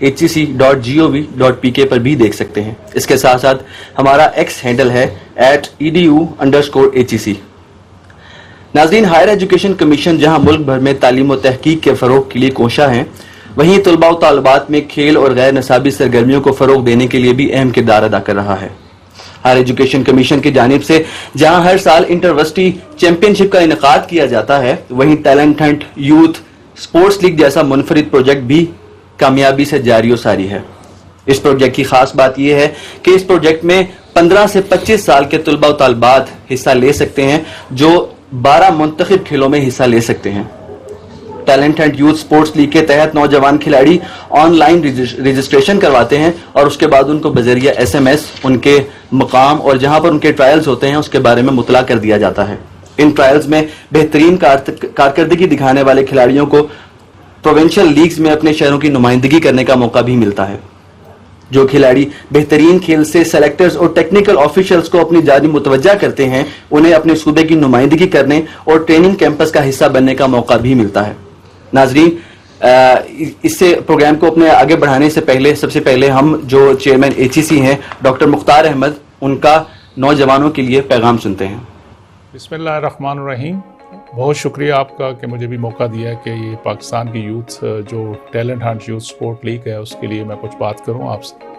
hec.gov.pk पर भी देख सकते हैं। इसके साथ साथ हमारा एक्स हैंडल है @edu_hec। नाज़रीन, हायर एजुकेशन कमीशन जहां मुल्क भर में तालीम और तहकीक के फ़रोग के लिए कोशा है, वहीं तलबा व तालिबात में खेल और गैर नसाबी सरगर्मियों को फ़रोग देने के लिए भी अहम किरदार अदा कर रहा है। हायर एजुकेशन कमीशन की जानिब से जहां हर साल इंटरवर्सिटी चैंपियनशिप का इनेकाद किया जाता है, वहीं talent Hunt, youth sports league जैसा मुनफरिद प्रोजेक्ट भी कामयाबी से जारी और सारी है। इस प्रोजेक्ट की खास बात यह है कि इस प्रोजेक्ट में 15 से 25 साल के तलबा व तालिबात हिस्सा ले सकते हैं, जो 12 मुंतखब खेलों में हिस्सा ले सकते हैं। Talent and youth sports league के तहत नौजवान खिलाड़ी ऑनलाइन रजिस्ट्रेशन करवाते हैं और उसके बाद उनको बजरिया SMS उनके मकाम और जहां पर उनके ट्रायल्स होते हैं उसके बारे में मुतला कर दिया जाता है। इन ट्रायल्स में बेहतरीन कारकर्दगी दिखाने वाले खिलाड़ियों को प्रोविंशियल लीग्स में अपने शहरों की नुमाइंदगी करने का मौका भी मिलता है। जो खिलाड़ी बेहतरीन खेल से सेलेक्टर्स और टेक्निकल ऑफिशियल्स को अपनी जानिब मुतवज्जा करते हैं, उन्हें अपने सूबे की नुमाइंदगी करने और ट्रेनिंग कैंपस का हिस्सा बनने का मौका भी मिलता है। नाजरीन, इससे प्रोग्राम को अपने आगे बढ़ाने से पहले सबसे पहले हम जो चेयरमैन HEC हैं डॉक्टर मुख्तार अहमद, उनका नौजवानों के लिए पैगाम सुनते हैं। बिस्मिल्लाहिर्रहमानिर्रहीम। बहुत शुक्रिया आपका कि मुझे भी मौका दिया कि ये पाकिस्तान की यूथ जो talent Hunt youth sport league है उसके लिए मैं कुछ बात करूं आपसे।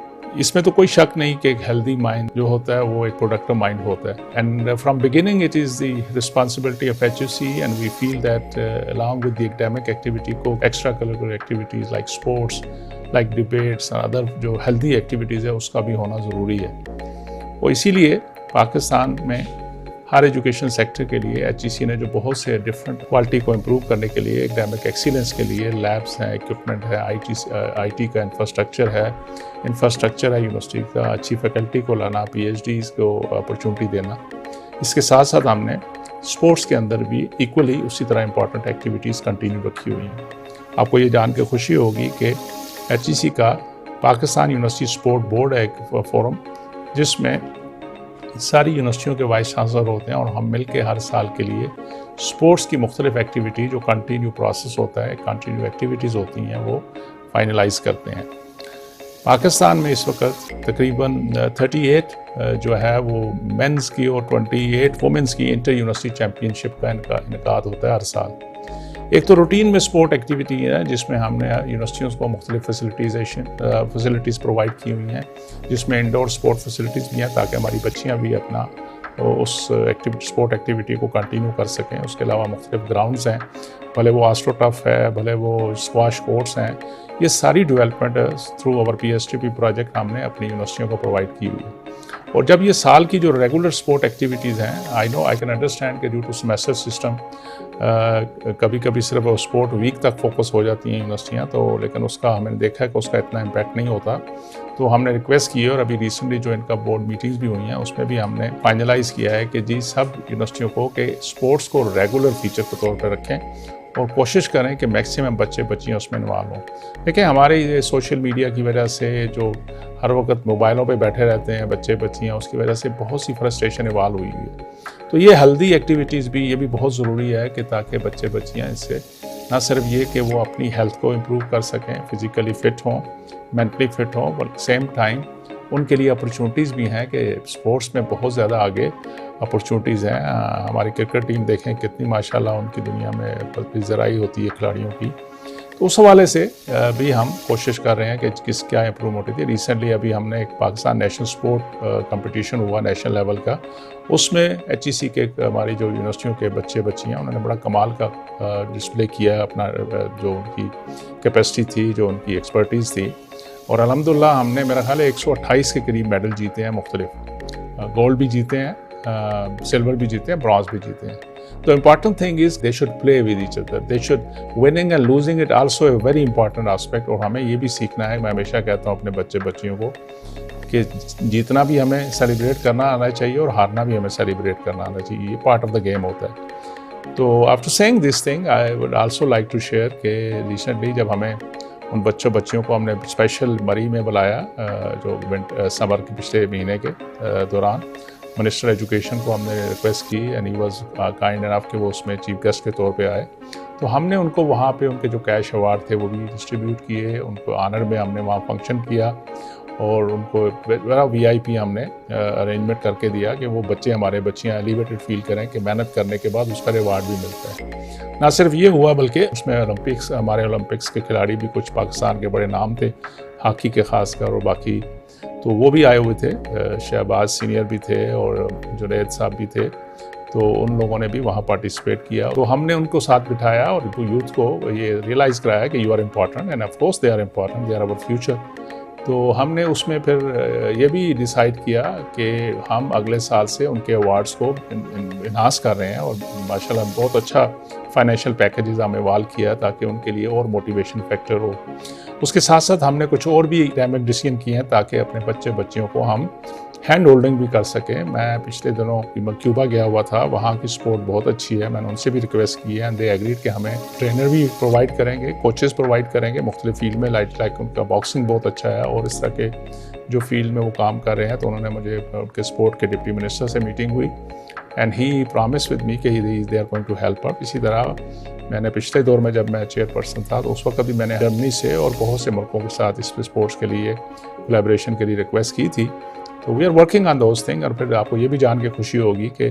इसमें तो कोई शक नहीं कि एक हेल्दी माइंड जो होता है वो एक प्रोडक्टिव माइंड होता है, and from beginning it is the responsibility of HEC and we feel that along with the academic activity को extra curricular activities like sports, like debates, other जो हेल्दी एक्टिविटीज़ है उसका भी होना ज़रूरी है। और इसीलिए पाकिस्तान में हर एजुकेशन सेक्टर के लिए HEC ने जो बहुत से डिफरेंट क्वालिटी को इम्प्रूव करने के लिए, एकेडमिक एक्सीलेंस के लिए लैब्स हैं, इक्विपमेंट है, IT का इंफ्रास्ट्रक्चर है यूनिवर्सिटी का, अच्छी फैकल्टी को लाना, PhDs को अपॉर्चुनिटी देना। इसके साथ साथ हमने स्पोर्ट्स के अंदर भी इक्वली उसी तरह इंपॉर्टेंट एक्टिविटीज़ कंटिन्यू रखी हुई हैं। आपको ये जान के खुशी होगी कि HEC का पाकिस्तान यूनिवर्सिटी स्पोर्ट बोर्ड है एक फोरम, जिसमें सारी यूनिवर्सिटियों के वाइस चांसलर होते हैं और हम मिलकर हर साल के लिए स्पोर्ट्स की मुख्तलिफ एक्टिविटी जो कंटिन्यू प्रोसेस होता है, कंटिन्यू एक्टिविटीज़ होती हैं, वो फाइनलाइज करते हैं। पाकिस्तान में इस वक्त तकरीबन 38 जो है वो मेंस की और 28 वुमेंस की इंटर यूनिवर्सिटी चैम्पियनशिप का इनकाद होता है हर साल। एक तो रूटीन में स्पोर्ट एक्टिविटी है जिसमें हमने यूनिवर्सिटियों को मुख्तलिफ फैसिलिटीज़ प्रोवाइड की हुई हैं, जिसमें इंडोर स्पोर्ट फैसिलिटीज़ भी हैं ताकि हमारी बच्चियाँ भी अपना उस स्पोर्ट एक्टिविटी को कंटिन्यू कर सकें। उसके अलावा मुख्तलिफ ग्राउंड्स हैं, भले वो आस्ट्रोटर्फ है, भले वो स्क्वाश कोर्ट्स हैं, ये सारी development through our PSTP project हमने अपनी यूनिवर्सिटियों को प्रोवाइड की हुई है। और जब ये साल की जो रेगुलर स्पोर्ट एक्टिविटीज़ हैं, आई कैन अंडरस्टैंड कि ड्यू टू सेमेस्टर सिस्टम कभी कभी सिर्फ स्पोर्ट वीक तक फोकस हो जाती हैं यूनिवर्सिटियाँ, तो लेकिन उसका हमने देखा है कि उसका इतना इम्पैक्ट नहीं होता। तो हमने रिक्वेस्ट की है और अभी रिसेंटली जो इनका बोर्ड मीटिंग्स भी हुई हैं उसमें भी हमने फाइनलाइज़ किया है कि जी सब यूनिवर्सिटियों को कि स्पोर्ट्स को रेगुलर फीचर के तौर पर रखें और कोशिश करें कि मैक्सिमम बच्चे बच्चियाँ उसमें इन्वॉल्व हों। देखिए, हमारे ये सोशल मीडिया की वजह से जो हर वक्त मोबाइलों पे बैठे रहते हैं बच्चे बच्चियाँ, उसकी वजह से बहुत सी फ्रस्ट्रेशन इवॉल्व हुई है। तो ये हेल्दी एक्टिविटीज़ भी ये भी बहुत ज़रूरी है कि ताकि बच्चे बच्चियाँ इससे ना सिर्फ ये कि वो अपनी हेल्थ को इम्प्रूव कर सकें, फिज़िकली फ़िट हों, मेंटली फ़िट हों, बट सेम टाइम उनके लिए अपॉर्चुनिटीज़ भी हैं कि स्पोर्ट्स में बहुत ज़्यादा आगे अपॉर्चुनिटीज़ हैं। हमारी क्रिकेट टीम देखें कितनी माशाल्लाह उनकी दुनिया में ज़राई होती है खिलाड़ियों की। तो उस हवाले से भी हम कोशिश कर रहे हैं कि क्या इम्प्रूवमेंट होती है। रिसेंटली अभी हमने एक पाकिस्तान नेशनल स्पोर्ट कंपटीशन हुआ नेशनल लेवल का, उसमें HEC के हमारी जो यूनिवर्सिटियों के बच्चे बच्चियाँ उन्होंने बड़ा कमाल का डिस्प्ले किया है, अपना जो उनकी कैपेसिटी थी, जो उनकी एक्सपर्टीज़ थी, और अल्हम्दुलिल्लाह हमने मेरा ख्याल है 128 के करीब मेडल जीते हैं, मुख्तलिफ गोल्ड भी जीते हैं, सिल्वर भी जीते हैं, ब्रॉन्ज भी जीते हैं। The important thing is they should play with each other. They should winning and losing it also a very important aspect। और हमें ये भी सीखना है, मैं हमेशा कहता हूँ अपने बच्चे बच्चियों को कि जीतना भी हमें सेलिब्रेट करना आना चाहिए और हारना भी हमें सेलिब्रेट करना आना चाहिए, ये पार्ट ऑफ द गेम होता है। तो after saying this thing I would also like to share कि रिसेंटली जब हमें उन बच्चों को हमने स्पेशल मरी में बुलाया जो समर के पिछले महीने के दौरान, मिनिस्टर एजुकेशन को हमने रिक्वेस्ट की and he was kind enough कि वो उसमें चीफ गेस्ट के तौर पे आए। तो हमने उनको वहाँ पे उनके जो कैश अवार्ड थे वो भी डिस्ट्रीब्यूट किए, उनको ऑनर में हमने वहाँ फंक्शन किया और उनको बड़ा VIP हमने अरेंजमेंट करके दिया कि वो बच्चे हमारे बच्चियाँ एलिवेटेड फील करें कि मेहनत करने के बाद उसका रिवार्ड भी मिलता है। ना सिर्फ ये हुआ बल्कि उसमें हमारे ओलंपिक्स के खिलाड़ी भी कुछ पाकिस्तान के बड़े नाम थे, हॉकी के खासकर और बाकी, तो वो भी आए हुए थे। शहबाज सीनियर भी थे और जुनैद साहब भी थे, तो उन लोगों ने भी वहाँ पार्टिसिपेट किया। तो हमने उनको साथ बिठाया और यूथ को ये रियलाइज़ कराया कि you are important and of course they are important, they are our future. तो हमने उसमें फिर ये भी डिसाइड किया कि हम अगले साल से उनके अवार्ड्स को इन्हांस कर रहे हैं और माशाल्लाह बहुत अच्छा फाइनेंशियल पैकेजेस हमने वाल किया ताकि उनके लिए और मोटिवेशन फैक्टर हो। उसके साथ साथ हमने कुछ और भी डायनेमिक डिसीजन किए हैं ताकि अपने बच्चियों को हम हैंड होल्डिंग भी कर सकें। मैं पिछले दिनों क्यूबा गया हुआ था, वहाँ की स्पोर्ट बहुत अच्छी है, मैंने उनसे भी रिक्वेस्ट की है एंड दे एग्रीड कि हमें ट्रेनर भी प्रोवाइड करेंगे, कोचेस प्रोवाइड करेंगे मुख्तलिफ फील्ड में, लाइक उनका बॉक्सिंग बहुत अच्छा है और इस तरह के जो फील्ड में वो काम कर रहे हैं। तो उन्होंने मुझे उनके स्पोर्ट के डिप्टी मिनिस्टर से मीटिंग हुई and he promise with me कि they are going to help up. इसी तरह मैंने पिछले दौर में जब मैं चेयरपर्सन था तो उस वक्त भी मैंने जर्मनी से और बहुत से मुल्कों के साथ इस स्पोर्ट्स के लिए कोलैबोरेशन के लिए रिक्वेस्ट की थी। तो we are working on those thing. और फिर आपको ये भी जान के खुशी होगी कि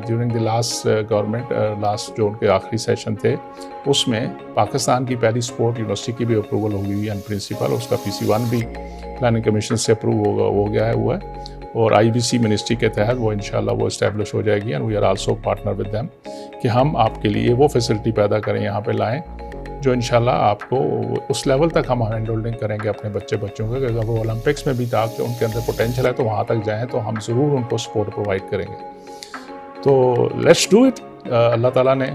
during the last government last जो उनके आखिरी सेशन थे उसमें पाकिस्तान की पहली स्पोर्ट यूनिवर्सिटी की भी अप्रूवल हो गई है इन प्रिंसिपल। उसका PC1 भी प्लानिंग कमीशन से अप्रूव हो गया हुआ है और IBC मिनिस्ट्री के तहत वो इंशाल्लाह वो इस्टेब्लिश हो जाएगी and we are also partner with them कि हम आपके लिए वो फैसिलिटी पैदा करें, यहाँ पे लाएं जो इंशाल्लाह आपको उस लेवल तक हम हैंड होल्डिंग करेंगे अपने बच्चों को कि अगर वो ओलंपिक्स में भी ताकि उनके अंदर पोटेंशियल है तो वहाँ तक जाएँ तो हम ज़रूर उनको सपोर्ट प्रोवाइड करेंगे। तो लेट्स डू इट। अल्लाह ताला ने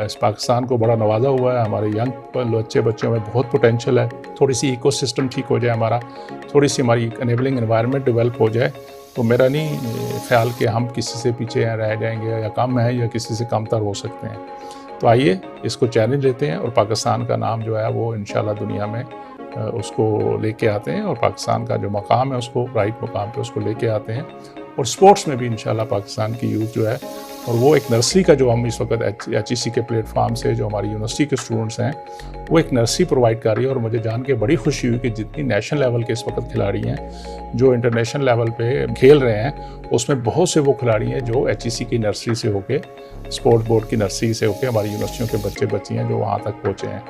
इस पाकिस्तान को बड़ा नवाजा हुआ है, हमारे यंग बच्चों में बहुत पोटेंशियल है। थोड़ी सी इकोसिस्टम ठीक हो जाए हमारा, थोड़ी सी हमारी एनेबलिंग एनवायरनमेंट डेवलप हो जाए तो मेरा नहीं ख्याल कि हम किसी से पीछे रह जाएंगे या कम है या किसी से कमतर हो सकते हैं। तो आइए इसको चैलेंज लेते हैं और पाकिस्तान का नाम जो है वो इंशाल्लाह दुनिया में उसको लेके आते हैं और पाकिस्तान का जो मकाम है उसको राइट मकाम पे उसको लेके आते हैं। और स्पोर्ट्स में भी इंशाल्लाह पाकिस्तान की यूथ जो है और वो एक नर्सरी का जो हम इस वक्त HEC के प्लेटफॉर्म से जो हमारी यूनिवर्सिटी के स्टूडेंट्स हैं वो एक नर्सरी प्रोवाइड कर रही है। और मुझे जान के बड़ी खुशी हुई कि जितनी नेशनल लेवल के इस वक्त खिलाड़ी हैं जो इंटरनेशनल लेवल पे खेल रहे हैं उसमें बहुत से वो खिलाड़ी हैं जो HEC की नर्सरी से होके, स्पोर्ट बोर्ड की नर्सरी से होके हमारी यूनिवर्सिटियों के बच्चे बच्चियाँ जो वहाँ तक पहुँचे हैं।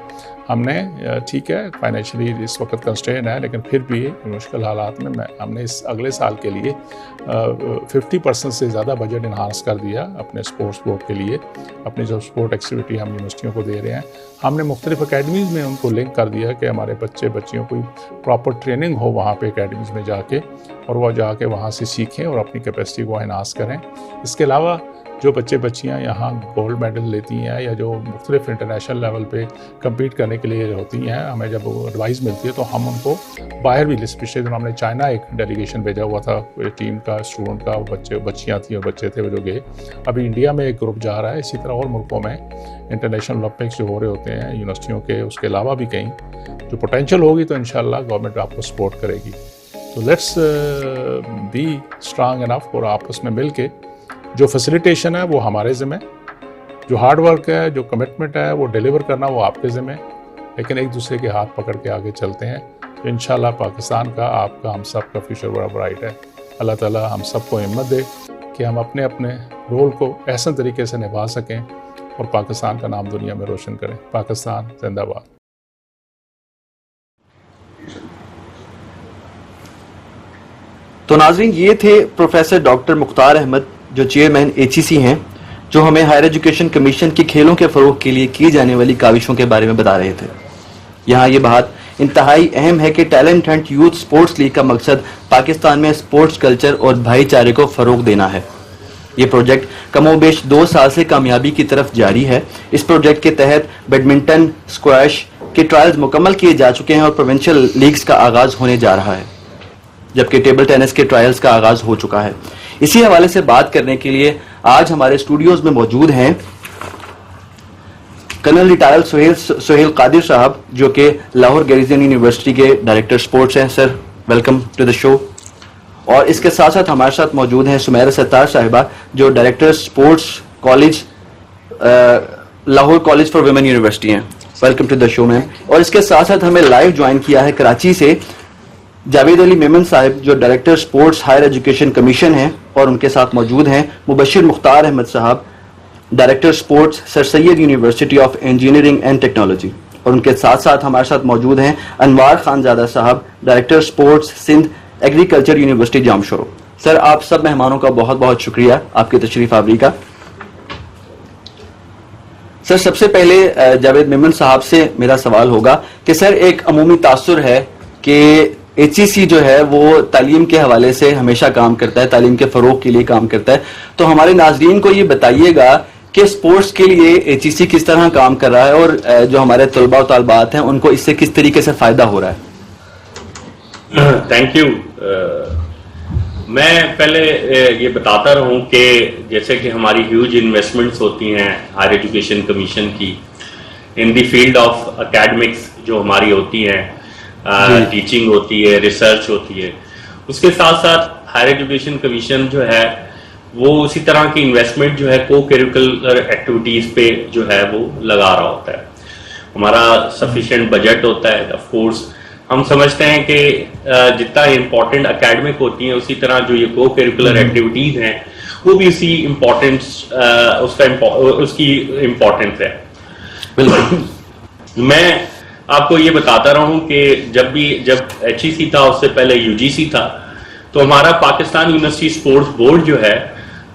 हमने ठीक है फाइनेंशियली इस वक्त कंस्ट्रेन है लेकिन फिर भी मुश्किल हालात में हमने इस अगले साल के लिए 50% से ज़्यादा बजट इन्हांस कर दिया अपने स्पोर्ट्स बोर्ड के लिए। अपनी जो स्पोर्ट एक्टिविटी हम यूनिवर्सिटियों को दे रहे हैं हमने मुख्तलिफ अकेडमीज़ में उनको लिंक कर दिया कि हमारे बच्चे बच्चियों को प्रॉपर ट्रेनिंग हो वहाँ पे अकेडमीज़ में जाके और वह जाके वहाँ से सीखें और अपनी कैपेसिटी को इन्हांस करें। इसके अलावा जो बच्चे बच्चियाँ यहाँ गोल्ड मेडल लेती हैं या जो मुख्तलिफ इंटरनेशनल लेवल पे कम्पीट करने के लिए होती हैं, हमें जब एडवाइस मिलती है तो हम उनको बाहर भी पिछले दिन हमने चाइना एक डेलीगेशन भेजा हुआ था टीम का, स्टूडेंट का, बच्चे बच्चियाँ थी और बच्चे थे वो जो गए। अभी इंडिया में एक ग्रुप जा रहा है, इसी तरह और मुल्कों में इंटरनेशनल ओलंपिक्स जो हो रहे होते हैं यूनिवर्सिटियों के, उसके अलावा भी कहीं जो पोटेंशियल होगी तो इंशाल्लाह गवर्नमेंट आपको सपोर्ट करेगी। तो लेट्स बी स्ट्रांग इनफ और आपस में मिल के जो फैसिलिटेशन है वो हमारे ज़िम्मे, जो हार्ड वर्क है, जो कमिटमेंट है वो डिलीवर करना वो आपके ज़िम्मे, लेकिन एक दूसरे के हाथ पकड़ के आगे चलते हैं तो इंशाल्लाह पाकिस्तान का, आपका, हम सब का फ्यूचर बड़ा ब्राइट है। अल्लाह ताला हम सबको हिम्मत दे कि हम अपने अपने रोल को ऐसा तरीके से निभा सकें और पाकिस्तान का नाम दुनिया में रोशन करें। पाकिस्तान जिंदाबाद। तो नाज़रीन ये थे प्रोफेसर डॉक्टर मुख्तार अहमद जो चेयरमैन HEC हैं, जो हमें हायर एजुकेशन कमीशन की खेलों के फ़रोग के लिए की जाने वाली काविशों के बारे में बता रहे थे। यहाँ ये बात इंतहाई अहम है कि talent Hunt youth sports league का मकसद पाकिस्तान में स्पोर्ट्स कल्चर और भाईचारे को फ़रोग देना है। ये प्रोजेक्ट कमोबेश 2 साल से कामयाबी की तरफ जारी है। इस प्रोजेक्ट के तहत बैडमिंटन, स्क्वैश के ट्रायल्स मुकम्मल किए जा चुके हैं और प्रोविंशियल लीग्स का आगाज़ होने जा रहा है, जबकि टेबल टेनिस के ट्रायल्स का आगाज़ हो चुका है। इसी हवाले से बात करने के लिए आज हमारे स्टूडियोज में मौजूद हैं कर्नल रिटायर्ड सोहेल कादिर साहब जो कि लाहौर गैरिजन यूनिवर्सिटी के डायरेक्टर स्पोर्ट्स हैं। Sir welcome to the show. और इसके साथ साथ हमारे साथ मौजूद हैं सुमेरा सत्तार साहिबा जो director sports college Lahore college for women university हैं। Welcome to the show ma'am. और इसके साथ साथ हमें लाइव ज्वाइन किया है कराची से जावेद अली मेमन साहब, जो director sports higher education commission हैं, और उनके साथ मौजूद हैं मुबशिर मुख्तार अहमद साहब, director sports sir Syed university of engineering and technology. और उनके साथ साथ हमारे साथ मौजूद हैं Anwar Khanzada sahab, director sports Sindh agriculture university Jamshoro. Sir, आप सब मेहमानों का बहुत बहुत शुक्रिया आपकी तशरीफ आवरी का। सर, सबसे पहले जावेद मेमन साहब से मेरा सवाल होगा कि सर, एक अमूमी तासुर है कि एचईसी जो है वो तालीम के हवाले से हमेशा काम करता है, तालीम के फरोग के लिए काम करता है। तो हमारे नाजरीन को ये बताइएगा कि स्पोर्ट्स के लिए एचईसी किस तरह काम कर रहा है और जो हमारे तलबा और तालबात हैं उनको इससे किस तरीके से फायदा हो रहा है। Thank you. मैं पहले ये बताता रहूं कि जैसे कि हमारी ह्यूज इन्वेस्टमेंट्स होती हैं हायर एजुकेशन कमीशन की in the field of academics, जो हमारी होती हैं, टीचिंग होती है, रिसर्च होती है, उसके साथ साथ हायर एजुकेशन कमीशन जो है वो उसी तरह की इन्वेस्टमेंट जो है को करिकुलर एक्टिविटीज पे जो है वो लगा रहा होता है। हमारा सफिशिएंट बजट होता है। ऑफ कोर्स हम समझते हैं कि जितना इम्पोर्टेंट एकेडमिक होती है उसी तरह जो ये को करिकुलर एक्टिविटीज हैं वो भी उसी इम्पोर्टेंस उसकी इम्पोर्टेंस है। बिल्कुल। मैं आपको ये बताता रहा हूँ कि जब एचईसी था उससे पहले यूजीसी था, तो हमारा पाकिस्तान यूनिवर्सिटी स्पोर्ट्स बोर्ड जो है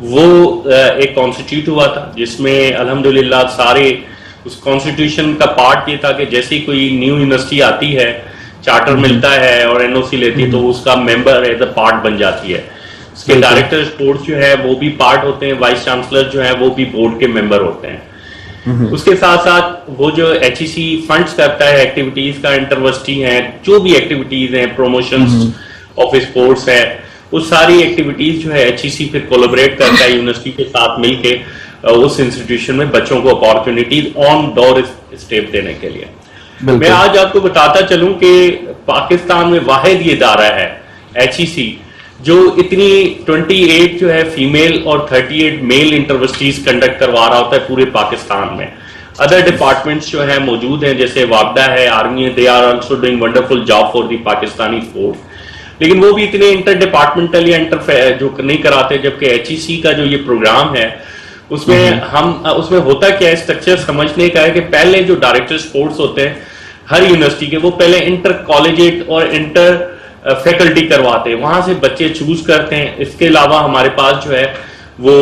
वो एक कॉन्स्टिट्यूट हुआ था, जिसमें अल्हम्दुलिल्लाह सारे उस कॉन्स्टिट्यूशन का पार्ट ये था कि जैसे ही कोई न्यू यूनिवर्सिटी आती है, चार्टर मिलता है और एनओसी लेती है, तो उसका मेंबर एज अ पार्ट बन जाती है। उसके डायरेक्टर स्पोर्ट्स जो है वो भी पार्ट होते हैं, वाइस चांसलर जो है वो भी बोर्ड के मेंबर होते हैं। उसके साथ साथ वो जो एचईसी फंड्स करता है एक्टिविटीज का, इंटरवर्सिटी है, जो भी एक्टिविटीज हैं, प्रमोशंस ऑफ स्पोर्ट्स है, वो सारी एक्टिविटीज जो है एचईसी फिर कोलैबोरेट करता है यूनिवर्सिटी के साथ मिलके उस इंस्टीट्यूशन में बच्चों को अपॉर्चुनिटीज ऑन डोर स्टेप देने के लिए। मैं आज आपको बताता चलूं कि पाकिस्तान में वाहिद ये इदारा है एचईसी जो इतनी 28 जो है फीमेल और 38 मेल इंटरवर्सिटीज कंडक्ट करवा रहा होता है पूरे पाकिस्तान में। अदर डिपार्टमेंट्स जो है मौजूद हैं, जैसे वापडा है, आर्मी है, they are also doing wonderful job for the Pakistani sports, लेकिन वो भी इतने इंटर डिपार्टमेंटल या जो नहीं कराते। जबकि एचईसी का जो ये प्रोग्राम है उसमें होता क्या है, स्ट्रक्चर समझने का है कि पहले जो डायरेक्टर स्पोर्ट्स होते हैं हर यूनिवर्सिटी के, वो पहले इंटर कॉलेजिएट और इंटर फैकल्टी करवाते हैं, वहां से बच्चे चूज करते हैं। इसके अलावा हमारे पास जो है वो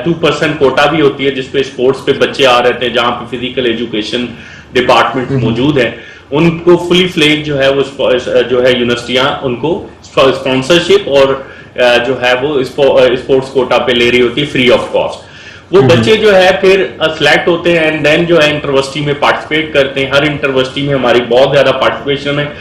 2% कोटा भी होती है जिसपे स्पोर्ट्स पे बच्चे आ रहते हैं, जहां पे फिजिकल एजुकेशन डिपार्टमेंट मौजूद है। उनको फुली फ्लेज जो है वो जो है यूनिवर्सिटियां उनको स्पॉन्सरशिप और जो है वो स्पोर्ट्स कोटा पे ले रही होती है फ्री ऑफ कॉस्ट। वो बच्चे जो है फिर सिलेक्ट होते हैं एंड देन जो है इंटरवर्सिटी में पार्टिसिपेट करते हैं। हर इंटरवर्सिटी में हमारी बहुत ज्यादा पार्टिसिपेशन है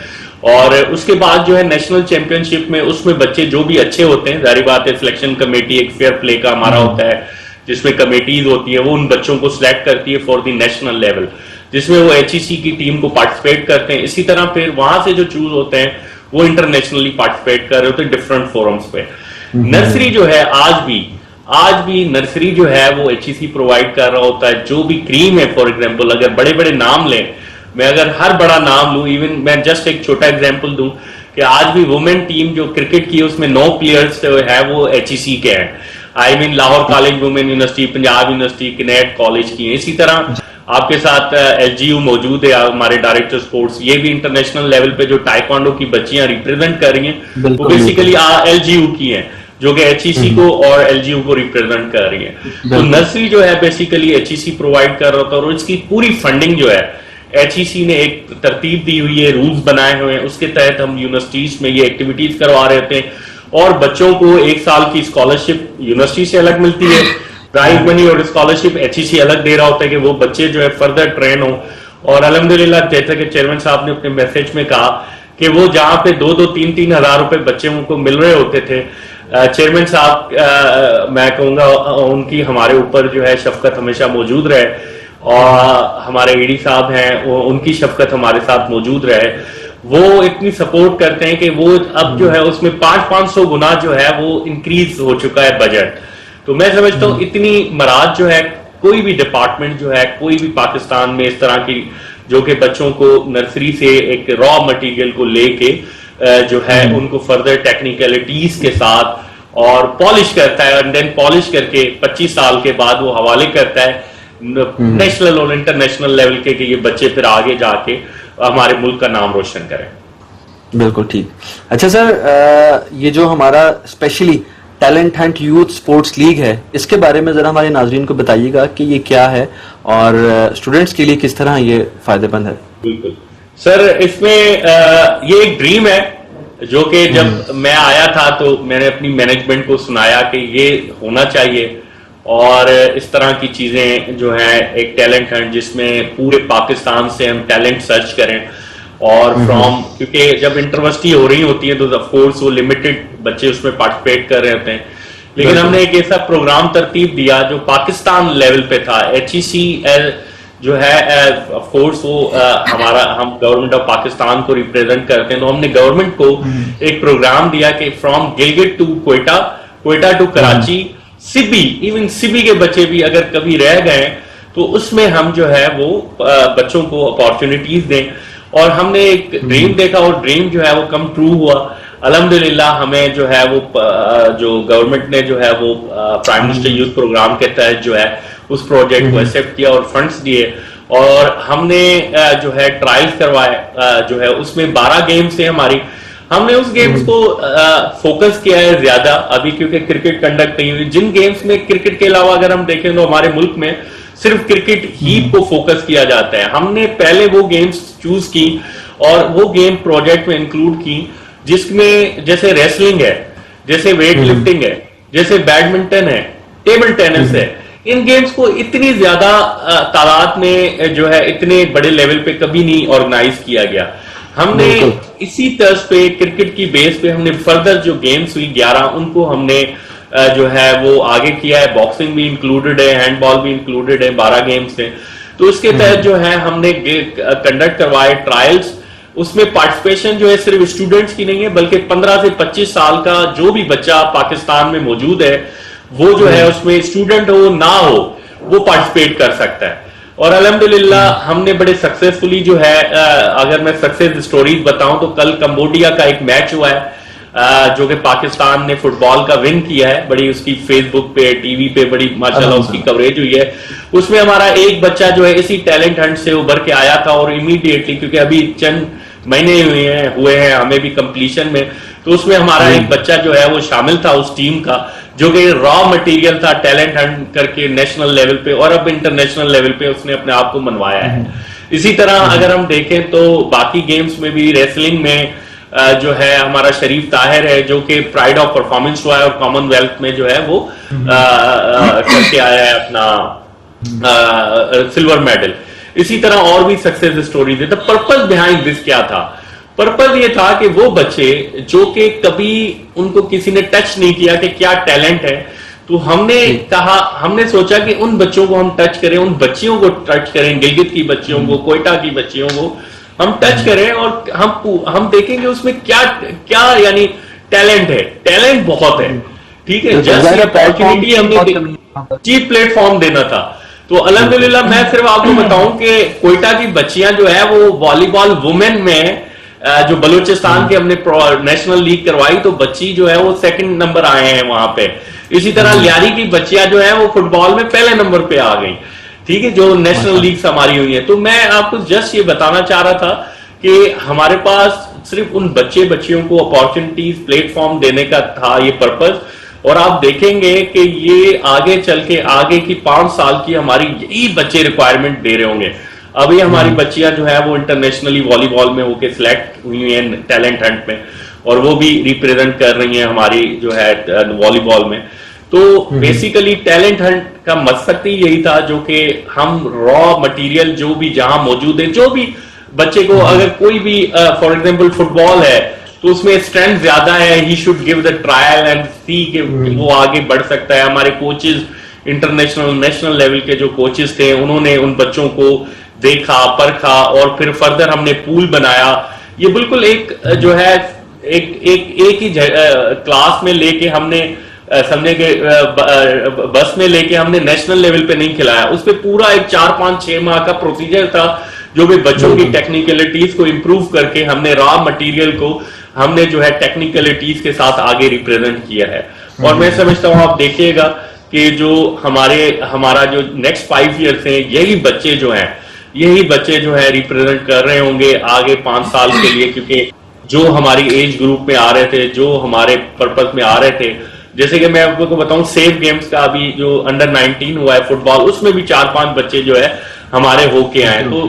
और उसके बाद जो है नेशनल चैंपियनशिप में उसमें बच्चे जो भी अच्छे होते हैं, जारी बात है सिलेक्शन कमेटी एक फेयर प्ले का हमारा होता है जिसमें कमेटीज होती है, वो उन बच्चों को सिलेक्ट करती है फॉर द नेशनल लेवल, जिसमें वो एचईसी की टीम को पार्टिसिपेट करते हैं। इसी तरह फिर वहां से जो चूज होते हैं वो इंटरनेशनली पार्टिसिपेट कर रहे होते हैं डिफरेंट फोरम्स पे। नर्सरी जो है आज भी नर्सरी जो है वो एचईसी प्रोवाइड कर रहा होता है। जो भी क्रीम है, फॉर एग्जांपल अगर बड़े बड़े नाम लें, मैं अगर हर बड़ा नाम लूं, इवन मैं जस्ट एक छोटा एग्जांपल दूं कि आज भी वुमेन टीम जो क्रिकेट की उसमें 9 प्लेयर्स है वो एचईसी के हैं। I mean Lahore college women university, Punjab university, Kinnaird college की है। इसी तरह आपके साथ एलजीयू मौजूद है, हमारे डायरेक्टर स्पोर्ट्स, ये भी इंटरनेशनल लेवल पे जो टाइक्वांडो की बच्चियां रिप्रेजेंट कर रही हैं वो बेसिकली एलजीयू की हैं, जो कि एचईसी को और एलजीयू को रिप्रेजेंट कर रही है। तो नर्सरी जो है बेसिकली एचईसी प्रोवाइड कर रहा था और इसकी पूरी फंडिंग जो है एचईसी ने एक तरतीब दी हुई है, रूल्स बनाए हुए हैं, उसके तहत हम यूनिवर्सिटीज में ये एक्टिविटीज करवा रहे थे और बच्चों को 1 साल की स्कॉलरशिप यूनिवर्सिटी से अलग मिलती है, प्राइज मनी और स्कॉलरशिप एचईसी अलग दे रहा होता है कि वो बच्चे जो है फर्दर ट्रेन हो। और अल्हम्दुलिल्लाह जैसा कि चेयरमैन साहब ने अपने मैसेज में कहा कि वो जहां पे 2-2, 3-3 हजार रुपए बच्चों को मिल रहे होते थे, चेयरमैन साहब मैं कहूंगा उनकी हमारे ऊपर जो है शफकत हमेशा मौजूद रहे और हमारे ईडी साहब हैं उनकी शफकत हमारे साथ मौजूद रहे। वो इतनी सपोर्ट करते हैं कि वो अब जो है उसमें 500 गुना जो है वो इंक्रीज हो चुका है बजट। तो मैं समझता हूँ इतनी मराद जो है कोई भी डिपार्टमेंट जो है, कोई भी पाकिस्तान में इस तरह की जो कि बच्चों को नर्सरी से एक रॉ मटेरियल को लेके जो है उनको फर्दर टेक्निकलिटीज के साथ और पॉलिश करता है, एंड देन पॉलिश करके 25 साल के बाद वो हवाले करता है नेशनल और इंटरनेशनल लेवल के कि ये बच्चे फिर आगे जाके हमारे मुल्क का नाम रोशन करें। बिल्कुल ठीक। अच्छा सर, ये जो हमारा specially talent Hunt youth sports league है, इसके बारे में जरा हमारे नाजरीन को बताइएगा कि ये क्या है और स्टूडेंट्स के लिए किस तरह ये फायदेमंद है। बिल्कुल सर, इसमें ये एक ड्रीम है जो कि जब मैं आया था तो मैंने अपनी मैनेजमेंट को सुनाया कि ये होना चाहिए और इस तरह की चीजें जो है एक टैलेंट हंट जिसमें पूरे पाकिस्तान से हम टैलेंट सर्च करें और फ्रॉम, क्योंकि जब इंटरवर्सिटी हो रही होती है तो ऑफ कोर्स वो लिमिटेड बच्चे उसमें पार्टिसिपेट कर रहे होते हैं, लेकिन हमने एक ऐसा प्रोग्राम तरतीब दिया जो पाकिस्तान लेवल पे था। HEC जो है ऑफ कोर्स वो हमारा, हम गवर्नमेंट ऑफ पाकिस्तान को रिप्रेजेंट करते हैं, तो हमने गवर्नमेंट को एक प्रोग्राम दिया कि from Gilgit to Quetta, Quetta to Karachi, Sibi, even Sibi के बच्चे भी अगर कभी रह गए तो उसमें हम जो है वो बच्चों को अपॉर्चुनिटीज दें। और हमने एक ड्रीम देखा और ड्रीम जो है वो कम ट्रू हुआ अल्हम्दुलिल्लाह। हमें जो है वो जो गवर्नमेंट ने जो है वो प्राइम मिनिस्टर यूथ प्रोग्राम के तहत जो है उस प्रोजेक्ट को एक्सेप्ट किया और फंड्स दिए और हमने जो है ट्रायल्स करवाए, जो है उसमें 12 गेम्स है हमारी। हमने उस गेम्स को फोकस किया है ज्यादा अभी, क्योंकि क्रिकेट कंडक्ट नहीं हुई। जिन गेम्स में क्रिकेट के अलावा अगर हम देखें तो हमारे मुल्क में सिर्फ क्रिकेट ही को फोकस किया जाता है। हमने पहले वो गेम्स चूज की और वो गेम प्रोजेक्ट में इंक्लूड की जिसमें जैसे रेसलिंग है, जैसे वेट लिफ्टिंग है, जैसे बैडमिंटन है, टेबल टेनिस है। इन गेम्स को इतनी ज्यादा तादाद में जो है इतने बड़े लेवल पे कभी नहीं ऑर्गेनाइज किया गया। हमने इसी तर्ज पे क्रिकेट की बेस पे हमने फर्दर जो गेम्स हुई 11 उनको हमने जो है वो आगे किया है। बॉक्सिंग भी इंक्लूडेड है, हैंडबॉल भी इंक्लूडेड है, 12 गेम्स हैं। तो इसके तहत जो है हमने कंडक्ट करवाए ट्रायल्स। उसमें पार्टिसिपेशन जो है सिर्फ स्टूडेंट्स की नहीं है बल्कि 15 से 25 साल का जो भी बच्चा पाकिस्तान में मौजूद है वो जो है उसमें स्टूडेंट हो ना हो वो पार्टिसिपेट कर सकता है। और अल्हम्दुलिल्लाह हमने बड़े सक्सेसफुली जो है, अगर मैं सक्सेस स्टोरीज बताऊं तो कल कंबोडिया का एक मैच हुआ है जो कि पाकिस्तान ने फुटबॉल का विन किया है। बड़ी उसकी फेसबुक पे, टीवी पे बड़ी माशाल्लाह उसकी कवरेज हुई है। उसमें हमारा एक बच्चा जो है इसी टैलेंट हंट से उभर के आया था और इमीडिएटली, क्योंकि अभी चंद महीने हुए हैं हमें भी कंप्लीशन में, तो उसमें हमारा एक बच्चा जो है वो शामिल था उस टीम का जो कि रॉ मटेरियल था टैलेंट हंट करके नेशनल लेवल पे और अब इंटरनेशनल लेवल पे उसने अपने आप को मनवाया है। इसी तरह अगर हम देखें तो बाकी गेम्स में भी रेसलिंग में जो है हमारा शरीफ ताहिर है जो कि प्राइड ऑफ परफॉर्मेंस हुआ है और कॉमनवेल्थ में जो है वो करके आया है अपना सिल्वर मेडल। इसी तरह और भी सक्सेस स्टोरीज है। द पर्पस बिहाइंड दिस क्या था? पर्पस ये था कि वो बच्चे जो कि कभी उनको किसी ने टच नहीं किया कि क्या टैलेंट है, तो हमने कहा, हमने सोचा कि उन बच्चों को हम टच करें, उन बच्चियों को टच करें, गिलगित की बच्चियों को, क्वेटा की बच्चियों को हम टच करें और हम देखेंगे उसमें क्या क्या यानी टैलेंट है। टैलेंट बहुत है, ठीक है, जस्ट अपॉर्चुनिटी हमने चीप प्लेटफॉर्म देना था। तो अल्हम्दुलिल्लाह मैं सिर्फ आपको बताऊं कि क्वेटा की बच्चियां जो है वो वॉलीबॉल वुमेन में जो बलूचिस्तान की हमने नेशनल लीग करवाई तो बच्ची जो है वो 2nd नंबर आए हैं वहां पे। इसी तरह लियारी की बच्चियां जो है वो फुटबॉल में पहले नंबर पे आ गई, ठीक है, जो नेशनल लीग हमारी हुई है। तो मैं आपको जस्ट ये बताना चाह रहा था कि हमारे पास सिर्फ उन बच्चियों को अपॉर्चुनिटीज प्लेटफॉर्म देने का था ये पर्पस। और आप देखेंगे कि ये आगे चल के आगे की 5 साल की हमारी यही बच्चे रिक्वायरमेंट दे रहे होंगे। अभी हमारी बच्चियां जो है वो इंटरनेशनली वॉलीबॉल में होके सिलेक्ट हुई हैं टैलेंट हंट में और वो भी रिप्रेजेंट कर रही हैं हमारी जो है वॉलीबॉल में। तो बेसिकली टैलेंट हंट का मकसद ही यही था जो कि हम रॉ मटेरियल जो भी जहां मौजूद है, जो भी बच्चे को अगर कोई भी फॉर एग्जांपल फुटबॉल है तो उसमें स्ट्रेंथ ज्यादा है, he should give the trial and see कि वो आगे बढ़ सकता है। हमारे कोचेस इंटरनेशनल नेशनल लेवल के जो कोचेस थे उन्होंने उन बच्चों को देखा, परखा और फिर फर्दर हमने पूल बनाया। ये बिल्कुल एक जो है एक ही क्लास में लेके हमने समझे कि बस में लेके हमने नेशनल लेवल पे नहीं खिलाया, उस पे पूरा एक 4-5-6 माह का प्रोसीजर था, जो भी बच्चों की टेक्निकलिटीज को इम्प्रूव करके हमने रॉ मटेरियल को हमने जो है टेक्निकलिटीज के साथ आगे रिप्रेजेंट किया है। और मैं समझता हूँ आप देखिएगा कि जो हमारा जो नेक्स्ट 5 ईयर्स हैं, यही बच्चे जो है रिप्रेजेंट कर रहे होंगे आगे 5 साल के लिए, क्योंकि जो हमारी एज ग्रुप में आ रहे थे, जो हमारे पर्पस में आ रहे थे, जैसे कि मैं आपको बताऊं सेफ गेम्स का अभी जो अंडर 19 हुआ है फुटबॉल, उसमें भी 4-5 बच्चे जो है हमारे होके आए। तो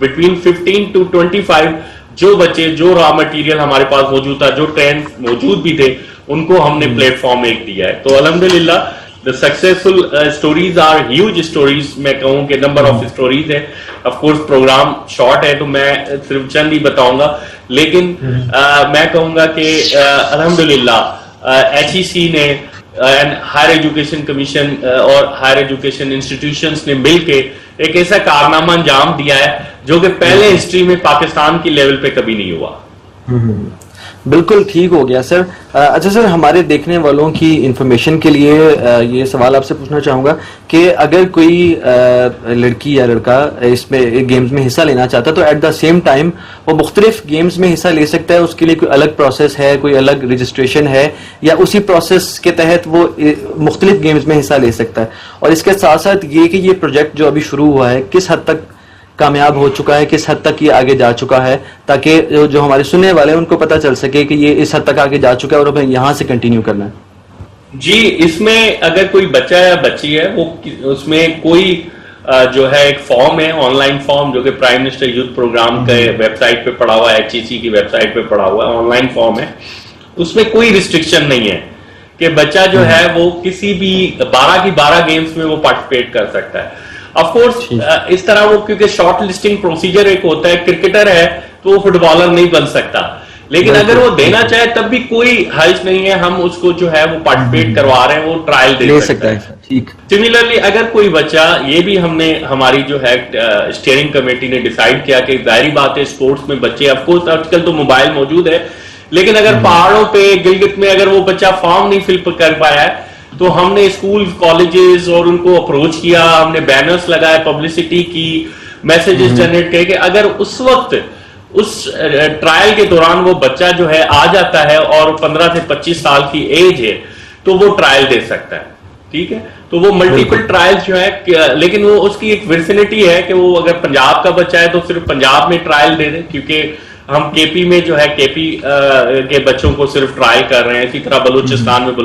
बिटवीन 15 to 25 जो बच्चे, जो रॉ मटेरियल हमारे पास मौजूद था, जो ट्रेंड मौजूद भी थे, उनको हमने प्लेटफॉर्म एक दिया है। तो अल्हम्दुलिल्लाह the successful stories are huge stories, मैं कहूँ कि नंबर ऑफ स्टोरीज है। ऑफ कोर्स प्रोग्राम शॉर्ट है तो मैं सिर्फ चंद ही बताऊंगा, लेकिन मैं कहूंगा कि अल्हम्दुलिल्लाह HEC ने एंड हायर एजुकेशन कमीशन और हायर एजुकेशन इंस्टीट्यूशंस ने मिलके एक ऐसा कारनामा अंजाम दिया है जो कि पहले हिस्ट्री में पाकिस्तान की लेवल पे कभी नहीं हुआ। बिल्कुल ठीक हो गया सर। अच्छा सर, हमारे देखने वालों की इंफॉर्मेशन के लिए ये सवाल आपसे पूछना चाहूँगा कि अगर कोई लड़की या लड़का इसमें गेम्स में हिस्सा लेना चाहता है तो एट द सेम टाइम वो मुख्तलिफ गेम्स में हिस्सा ले सकता है, उसके लिए कोई अलग प्रोसेस है, कोई अलग रजिस्ट्रेशन है, या उसी प्रोसेस के तहत वो मुख्तलिफ गेम्स में हिस्सा ले सकता है? और इसके साथ साथ ये कि ये प्रोजेक्ट जो अभी शुरू हुआ है किस हद तक कामयाब हो चुका है, किस हद तक ये आगे जा चुका है, ताकि जो हमारे सुनने वाले हैं उनको पता चल सके कि ये इस हद तक आगे जा चुका है और हमें यहाँ से कंटिन्यू करना है। जी, इसमें अगर कोई बच्चा या बच्ची है, वो उसमें कोई जो है एक फॉर्म है, ऑनलाइन फॉर्म, जो कि प्राइम मिनिस्टर यूथ प्रोग्राम के वेबसाइट पे पड़ा हुआ है, HEC की वेबसाइट पे पड़ा हुआ है, ऑनलाइन फॉर्म है। उसमें कोई रिस्ट्रिक्शन नहीं है कि बच्चा जो है वो किसी भी 12 की 12 गेम्स में वो पार्टिसिपेट कर सकता है। ऑफ कोर्स इस तरह वो, क्योंकि शॉर्ट लिस्टिंग प्रोसीजर एक होता है, क्रिकेटर है तो वो फुटबॉलर नहीं बन सकता, लेकिन अगर वो देना चाहे तब भी कोई हर्ज नहीं है, हम उसको जो है वो पार्टिसिपेट करवा रहे हैं, वो ट्रायल दे सकता है। ठीक। सिमिलरली अगर कोई बच्चा, ये भी हमने हमारी जो है स्टीयरिंग कमेटी ने डिसाइड किया कि जाहिर बात है स्पोर्ट्स में बच्चे, ऑफ कोर्स आजकल तो मोबाइल मौजूद है, लेकिन अगर पहाड़ों पे गिलगित में अगर वो बच्चा फॉर्म नहीं फिल कर पाया है तो हमने स्कूल कॉलेजेस और उनको अप्रोच किया, हमने बैनर्स लगाए, पब्लिसिटी की, मैसेजेस जनरेट किए कि अगर उस वक्त उस ट्रायल के दौरान वो बच्चा जो है आ जाता है और 15 से 25 साल की एज है तो वो ट्रायल दे सकता है। ठीक है, तो वो मल्टीपल ट्रायल्स जो है, लेकिन वो उसकी एक विसिनिटी है कि वो अगर पंजाब का बच्चा है तो सिर्फ पंजाब में ट्रायल दे दे, क्योंकि हम केपी में जो है केपी के बच्चों को सिर्फ ट्रायल कर रहे हैं, इसी तरह बलूचिस्तान में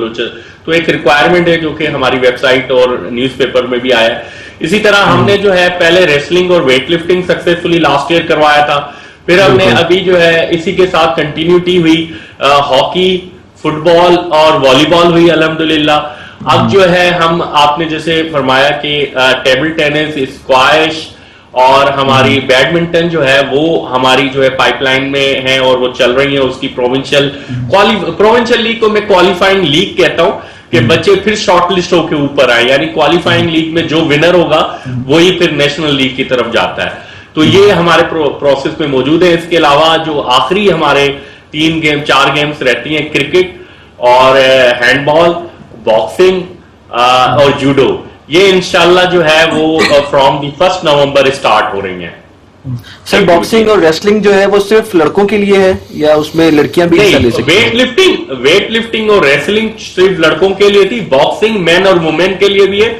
तो एक रिक्वायरमेंट है जो कि हमारी वेबसाइट और न्यूज़पेपर में भी आया है। इसी तरह हमने जो है पहले रेसलिंग और weight lifting successfully last year करवाया था, फिर हमने अभी जो है इसी के साथ कंटिन्यूटी हुई, हॉकी, फुटबॉल और वॉलीबॉल हुई अल्हम्दुलिल्लाह। अब जो है हम, आपने जैसे फरमाया कि टेबल टेनिस, स्क्वैश और हमारी बैडमिंटन जो है वो हमारी जो है पाइपलाइन में है और वो चल रही है। उसकी प्रोविंशियल लीग को मैं क्वालिफाइंग लीग कहता हूं कि बच्चे फिर शॉर्टलिस्ट होकर ऊपर आए, यानी क्वालिफाइंग लीग में जो विनर होगा वही फिर नेशनल लीग की तरफ जाता है। तो ये हमारे प्रोसेस में मौजूद है। इसके अलावा जो आखिरी हमारे 4 गेम्स रहती हैं, क्रिकेट और हैंडबॉल, बॉक्सिंग और जूडो, ये इंशाल्लाह जो है वो फ्रॉम दी 1 नवंबर स्टार्ट हो रही हैं। सर बॉक्सिंग और रेसलिंग जो है वो सिर्फ लड़कों के लिए है या उसमें लड़कियां भी हिस्सा ले सकती हैं? वेट लिफ्टिंग और रेसलिंग सिर्फ लड़कों के लिए थी, बॉक्सिंग मेन और वुमेन के लिए भी है,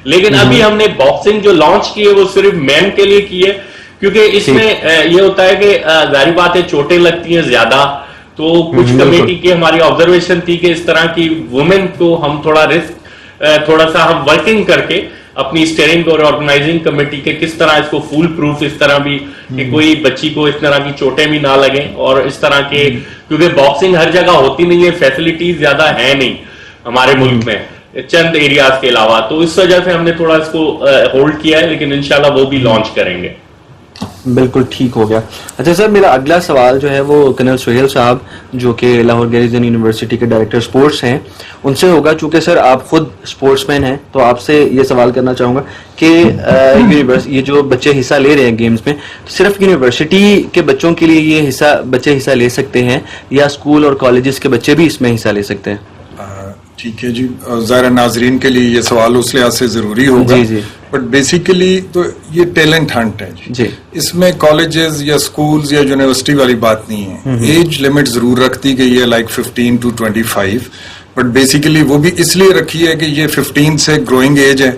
लेकिन अभी हमने बॉक्सिंग जो लॉन्च की है वो सिर्फ मेन के लिए की है, क्योंकि इसमें ये होता है कि जाहिर बात है चोटें लगती हैं ज्यादा, तो कुछ कमेटी की हमारी ऑब्जर्वेशन थी कि इस तरह की वुमेन को हम थोड़ा सा हम वर्किंग करके अपनी स्टीयरिंग और ऑर्गेनाइजिंग कमेटी के किस तरह इसको फुल प्रूफ, इस तरह भी कि कोई बच्ची को इस तरह की चोटें भी ना लगे, और इस तरह के, क्योंकि बॉक्सिंग हर जगह होती नहीं है, फैसिलिटीज ज्यादा है नहीं हमारे मुल्क में चंद एरियाज के अलावा, तो इस वजह से हमने थोड़ा इसको होल्ड किया है, लेकिन इंशाल्लाह वो भी लॉन्च करेंगे। बिल्कुल ठीक हो गया। अच्छा सर, मेरा अगला सवाल जो है वो कर्नल सुहेल साहब जो कि लाहौर गैरिसन यूनिवर्सिटी के डायरेक्टर स्पोर्ट्स हैं उनसे होगा। चूंकि सर आप खुद स्पोर्ट्समैन हैं तो आपसे ये सवाल करना चाहूँगा कि ये जो बच्चे हिस्सा ले रहे हैं गेम्स में, तो सिर्फ यूनिवर्सिटी के बच्चों के लिए ये बच्चे हिस्सा ले सकते हैं या स्कूल और कॉलेजेस के बच्चे भी इसमें हिस्सा ले सकते हैं? ठीक है जी, ज़ाहिर नाजरीन के लिए ये सवाल उस लिहाज से ज़रूरी होगा। जी जी बट बेसिकली तो ये टैलेंट हंट है जी। इसमें कॉलेजेस या स्कूल्स या यूनिवर्सिटी वाली बात नहीं है। एज लिमिट जरूर रखती गई है, लाइक 15 to 25, बट बेसिकली वो भी इसलिए रखी है कि ये 15 से ग्रोइंग एज है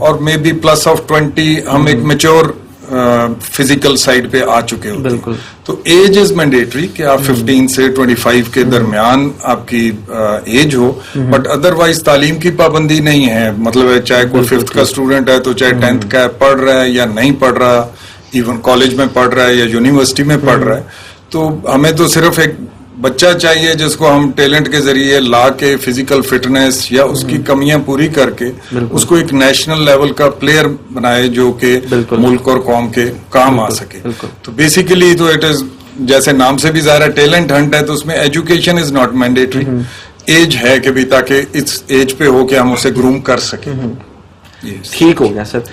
और मे बी प्लस ऑफ 20 हम एक मेच्योर फिजिकल साइड पे आ चुके होते हैं। तो एज इज मैंडेटरी कि आप 15 से 25 के दरमियान आपकी एज हो, बट अदरवाइज तालीम की पाबंदी नहीं है। मतलब है चाहे कोई 5th का स्टूडेंट है तो चाहे 10th का पढ़ रहा है या नहीं पढ़ रहा, इवन कॉलेज में पढ़ रहा है या यूनिवर्सिटी में पढ़ रहा है, तो हमें तो सिर्फ एक बच्चा चाहिए जिसको हम टैलेंट के जरिए ला के फिजिकल फिटनेस या उसकी कमियां पूरी करके उसको एक नेशनल लेवल का प्लेयर बनाए जो कि मुल्क और कौम के काम आ सके। तो बेसिकली तो इट इज, जैसे नाम से भी ज़ाहिर टैलेंट हंट है, तो उसमें education is not mandatory. Age है कि भी ताकि इस एज पे हो कि हम उसे ग्रूम कर सके। ठीक हो गया सर।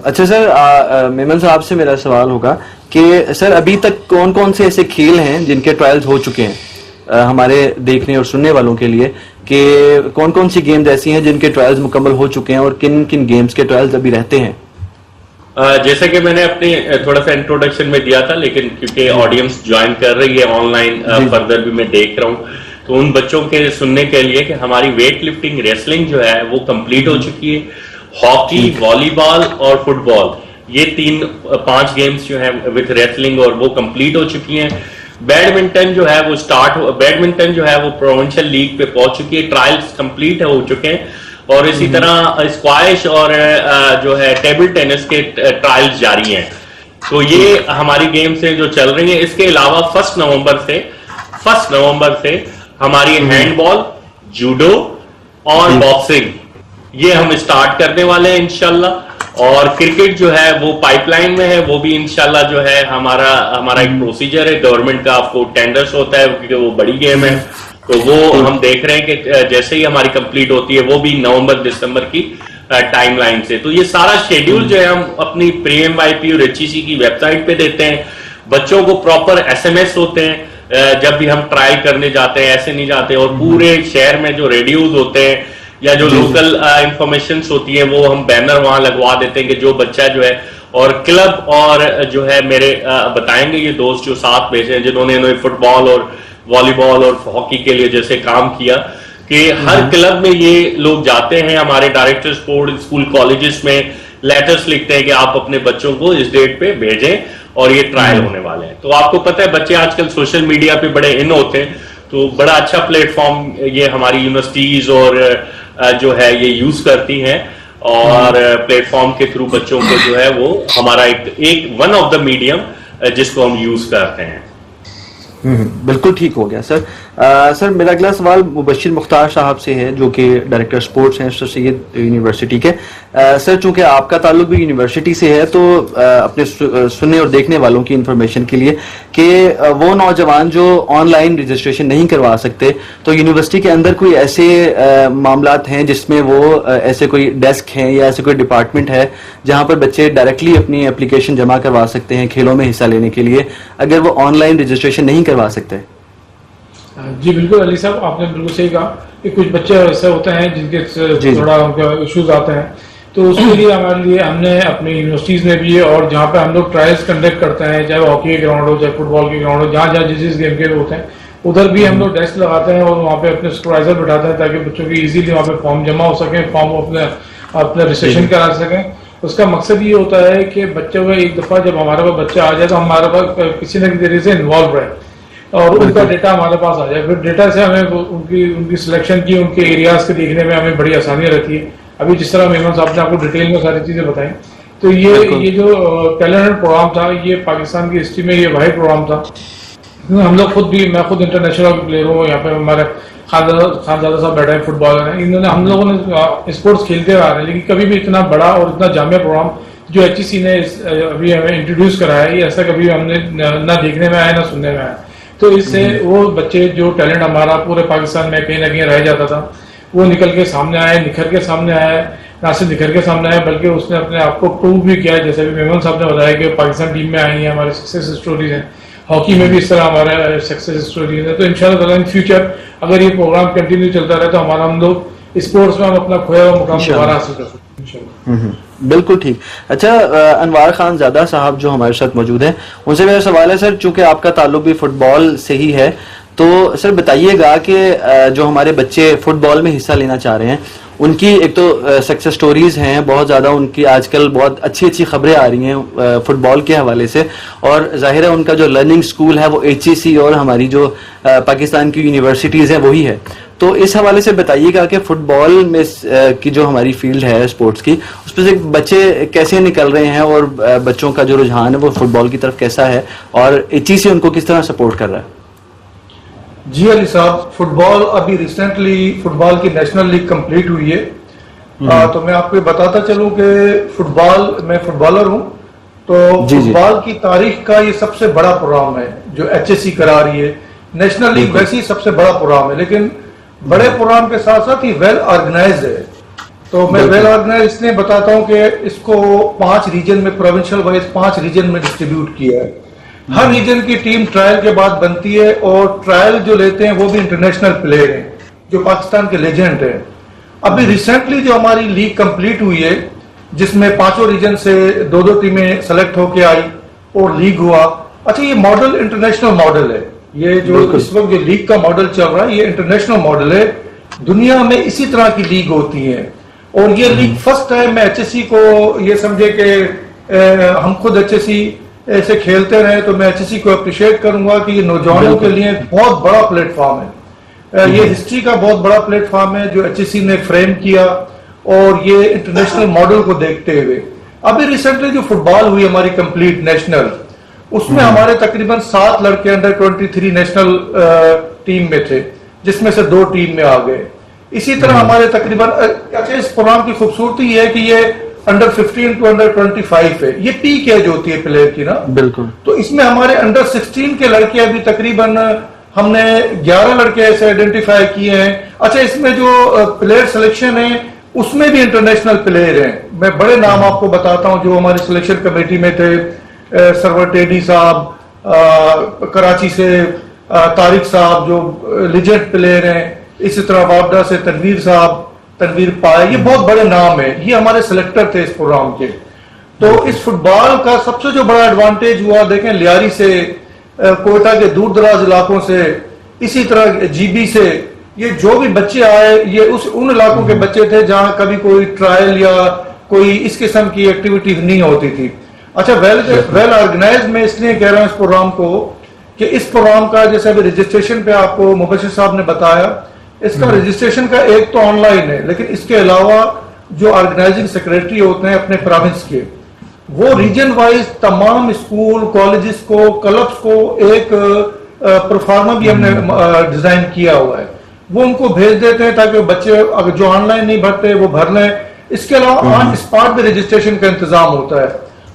अच्छा सर, मेमन साहब से मेरा सवाल होगा कि सर अभी तक कौन कौन से ऐसे खेल हैं जिनके ट्रायल्स हो चुके हैं हमारे देखने और सुनने वालों के लिए, कि कौन कौन सी गेम्स ऐसी हैं जिनके ट्रायल्स मुकम्मल हो चुके हैं और किन किन गेम्स के ट्रायल्स अभी रहते हैं? जैसे कि मैंने अपने थोड़ा सा इंट्रोडक्शन में दिया था, लेकिन क्योंकि ऑडियंस ज्वाइन कर रही है ऑनलाइन, फर्दर भी मैं देख रहा हूँ, तो उन बच्चों के सुनने के लिए कि हमारी वेट लिफ्टिंग, रेसलिंग जो है वो कंप्लीट हो चुकी है। हॉकी, वॉलीबॉल और फुटबॉल, ये 5 गेम्स जो है विथ रेसलिंग और वो कंप्लीट हो चुकी हैं। बैडमिंटन जो है वो बैडमिंटन जो है वो प्रोविंशियल लीग पे पहुंच चुकी है, ट्रायल्स कंप्लीट हो चुके हैं। और इसी तरह स्क्वैश और जो है टेबल टेनिस के ट्रायल्स जारी हैं। तो ये हमारी गेम्स हैं जो चल रही हैं। इसके अलावा 1 नवंबर से हमारी हैंडबॉल, जूडो और बॉक्सिंग ये हम स्टार्ट करने वाले हैं इंशाल्लाह। और क्रिकेट जो है वो पाइपलाइन में है, वो भी इंशाल्लाह जो है हमारा एक प्रोसीजर है गवर्नमेंट का, आपको टेंडर्स होता है क्योंकि वो बड़ी गेम है, तो वो हम देख रहे हैं कि जैसे ही हमारी कंप्लीट होती है वो भी नवंबर-दिसंबर की टाइमलाइन से। तो ये सारा शेड्यूल जो है हम अपनी PMYP और HEC की वेबसाइट पे देते हैं। बच्चों को प्रॉपर SMS होते हैं जब भी हम ट्रायल करने जाते हैं, ऐसे नहीं जाते। और पूरे शहर में जो रेडियोज होते हैं या जो लोकल इंफॉर्मेशन होती है वो हम बैनर वहां लगवा देते हैं कि जो बच्चा जो है, और क्लब और जो है मेरे बताएंगे ये दोस्त जो साथ भेजे हैं जिन्होंने फुटबॉल और वॉलीबॉल और हॉकी के लिए जैसे काम किया, कि हर क्लब में ये लोग जाते हैं, हमारे डायरेक्टर स्पोर्ट स्कूल कॉलेजेस में लेटर्स लिखते हैं कि आप अपने बच्चों को इस डेट पे भेजें और ये ट्रायल होने वाले हैं। तो आपको पता है बच्चे आजकल सोशल मीडिया पे बड़े इन होते हैं, तो बड़ा अच्छा प्लेटफॉर्म ये हमारी यूनिवर्सिटीज और जो है ये यूज करती हैं, और प्लेटफॉर्म के थ्रू बच्चों को जो है वो हमारा एक वन ऑफ द मीडियम जिसको हम यूज करते हैं। बिल्कुल ठीक हो गया सर। सर मेरा अगला सवाल मुबश्शिर मुख्तार साहब से है जो कि डायरेक्टर स्पोर्ट्स हैं सर सैयद यूनिवर्सिटी के। सर चूंकि आपका ताल्लुक भी यूनिवर्सिटी से है, तो अपने सुनने और देखने वालों की इंफॉर्मेशन के लिए कि वो नौजवान जो ऑनलाइन रजिस्ट्रेशन नहीं करवा सकते, तो यूनिवर्सिटी के अंदर कोई ऐसे मामलात हैं जिसमें वो ऐसे कोई डेस्क हैं या ऐसे कोई डिपार्टमेंट है जहां पर बच्चे डायरेक्टली अपनी एप्लीकेशन जमा करवा सकते हैं खेलों में हिस्सा लेने के लिए, अगर वो ऑनलाइन रजिस्ट्रेशन नहीं करवा सकते? जी बिल्कुल अली साहब, आपने बिल्कुल सही कहा कि कुछ बच्चे ऐसे होते हैं जिनके थोड़ा उनका इश्यूज आते हैं, तो उसके लिए हमारे लिए हमने अपनी यूनिवर्सिटीज़ में भी और जहाँ पे हम लोग ट्रायल्स कंडक्ट करते हैं, चाहे हॉकी के ग्राउंड हो चाहे फुटबॉल के ग्राउंड हो, जहाँ जहाँ जिस गेम के होते हैं उधर भी हम लोग डेस्क लगाते हैं और वहाँ पे अपने सुपरवाइजर बिठाते हैं ताकि बच्चों की इजीली वहाँ पे फॉर्म जमा हो सके, फॉर्म अपने रजिस्ट्रेशन करा सकें। उसका मकसद ये होता है कि बच्चे को एक दफ़ा जब हमारे पास बच्चा आ जाए तो हमारे पास किसी न किसी तरीके से इन्वॉल्व रहे और उनका डेटा हमारे पास आ जाए। फिर डेटा से हमें उनकी सिलेक्शन की, उनके एरियाज के देखने में हमें बड़ी आसानी रहती है। अभी जिस तरह मेमन साहब ने आपको डिटेल में सारी चीज़ें बताई, तो ये जो टैलेंट प्रोग्राम था ये पाकिस्तान की हिस्ट्री में ये वाहिद प्रोग्राम था। हम लोग मैं खुद इंटरनेशनल प्लेयर हूँ, यहाँ पे हमारे खानजादा साहब बैठे हैं, फुटबॉलर हैं, इन्होंने हम लोगों ने स्पोर्ट्स खेलते आ रहे हैं, लेकिन कभी भी इतना बड़ा और इतना जामिया प्रोग्राम जो HEC ने अभी हमें इंट्रोड्यूस कराया है, ये ऐसा कभी हमने ना देखने में आया ना सुनने में आया। तो इससे वो बच्चे जो टैलेंट हमारा पूरे पाकिस्तान में कहीं ना कहीं रह जाता था, वो निकल के सामने आए, निखर के सामने आए, ना सिर्फ निखर के सामने आए बल्कि उसने अपने आप को प्रूव भी किया। जैसे भी मेमन साहब ने बताया कि पाकिस्तान टीम में आई हैं, हमारी सक्सेस स्टोरीज हैं, हॉकी में भी इस तरह हमारा सक्सेस स्टोरीज है। तो इंशाल्लाह इन फ्यूचर अगर ये प्रोग्राम कंटिन्यू चलता रहे तो हमारा हम लोग स्पोर्ट्स में हम अपना खोया हुआ मुकाम दोबारा हासिल कर सकते हैं इंशाल्लाह। बिल्कुल ठीक। अच्छा, अनवार खान ज़ादा साहब जो हमारे साथ मौजूद हैं, उनसे मेरा सवाल है सर, चूंकि आपका ताल्लुक भी फुटबॉल से ही है, तो सर बताइएगा कि जो हमारे बच्चे फुटबॉल में हिस्सा लेना चाह रहे हैं, उनकी एक तो सक्सेस स्टोरीज हैं बहुत ज़्यादा, उनकी आजकल बहुत अच्छी अच्छी खबरें आ रही हैं फुटबॉल के हवाले से, और जाहिर है उनका जो लर्निंग स्कूल है वो HEC और हमारी जो पाकिस्तान की यूनिवर्सिटीज़ हैं वही है। तो इस हवाले से बताइएगा कि फुटबॉल में की जो हमारी फील्ड है स्पोर्ट्स की, उसमें से बच्चे कैसे निकल रहे हैं और बच्चों का जो रुझान है वो फुटबॉल की तरफ कैसा है, और HEC उनको किस तरह सपोर्ट कर रहा है? जी अली साहब, फुटबॉल अभी रिसेंटली फुटबॉल की नेशनल लीग कंप्लीट हुई है। तो मैं आपको बताता चलूं कि मैं फुटबॉलर हूं, तो फुटबॉल की तारीख का ये सबसे बड़ा प्रोग्राम है जो HEC करा रही है। नेशनल लीग वैसे ही सबसे बड़ा प्रोग्राम है, लेकिन बड़े प्रोग्राम के साथ साथ ये वेल ऑर्गेनाइज है। तो मैं वेल ऑर्गेनाइज इसलिए बताता हूं कि इसको 5 रीजन में, प्रोविंशियल वाइज 5 रीजन में डिस्ट्रीब्यूट किया है। हर रीजन की टीम ट्रायल के बाद बनती है, और ट्रायल जो लेते हैं वो भी इंटरनेशनल प्लेयर हैं जो पाकिस्तान के लेजेंड हैं। अभी रिसेंटली जो हमारी लीग कंप्लीट हुई है, जिसमें 5 रीजन से 2-2 टीमें सेलेक्ट होके आई और लीग हुआ। अच्छा, ये मॉडल इंटरनेशनल मॉडल है, ये जो इस वक्त जो लीग का मॉडल चल रहा है ये इंटरनेशनल मॉडल है। दुनिया में इसी तरह की लीग होती है, और ये लीग फर्स्ट टाइम में HEC को ये समझे कि हम खुद HEC ऐसे खेलते रहे, तो मैं HEC को अप्रिशिएट करूंगा कि ये नौजवानों के लिए बहुत बड़ा प्लेटफॉर्म है। ये हिस्ट्री का बहुत बड़ा प्लेटफॉर्म है जो HEC ने फ्रेम किया, और ये इंटरनेशनल मॉडल को देखते हुए अभी रिसेंटली जो फुटबॉल हुई हमारी कंप्लीट नेशनल, उसमें हमारे तकरीबन 7 लड़के अंडर 23 नेशनल टीम में थे, जिसमें से 2 टीम में आ गए। इसी तरह हमारे तकरीबन, अच्छा इस प्रोग्राम की खूबसूरती है कि ये अंडर 15 टू अंडर 25 है, ये पीक एज होती है प्लेयर की ना। बिल्कुल। तो इसमें हमारे अंडर 16 के लड़के अभी तकरीबन हमने 11 लड़के ऐसे आइडेंटिफाई किए हैं। अच्छा, इसमें जो प्लेयर सिलेक्शन है उसमें भी इंटरनेशनल प्लेयर हैं। मैं बड़े नाम आपको बताता हूं जो हमारी सिलेक्शन कमेटी में थे। सरवर टेडी साहब, कराची से तारिक साहब जो लिजेंड प्लेयर हैं, इसी तरह वापडा से तनवीर साहब, तनवीर पाए, ये बहुत बड़े नाम है, ये हमारे सिलेक्टर थे इस प्रोग्राम के। तो इस फुटबॉल का सबसे जो बड़ा एडवांटेज हुआ, देखें लियारी से, कोयटा के दूर दराज इलाकों से, इसी तरह GB से, ये जो भी बच्चे आए ये उन इलाकों के बच्चे थे जहां कभी कोई ट्रायल या कोई इस किस्म की एक्टिविटी नहीं होती थी। अच्छा, वेल ऑर्गेनाइज मैं इसलिए कह रहा हूं इस प्रोग्राम को कि इस प्रोग्राम का जैसे अभी रजिस्ट्रेशन पे आपको मुबशिर साहब ने बताया, इसका रजिस्ट्रेशन का एक तो ऑनलाइन है, लेकिन इसके अलावा जो ऑर्गेनाइजिंग सेक्रेटरी होते हैं अपने प्रोविंस के, वो रीजन वाइज तमाम स्कूल कॉलेजेस को, क्लब्स को एक परफॉर्मा भी हमने डिजाइन किया हुआ है, वो उनको भेज देते हैं ताकि बच्चे अगर जो ऑनलाइन नहीं भरते वो भर लें। इसके अलावा ऑन स्पॉट भी रजिस्ट्रेशन का इंतजाम होता है।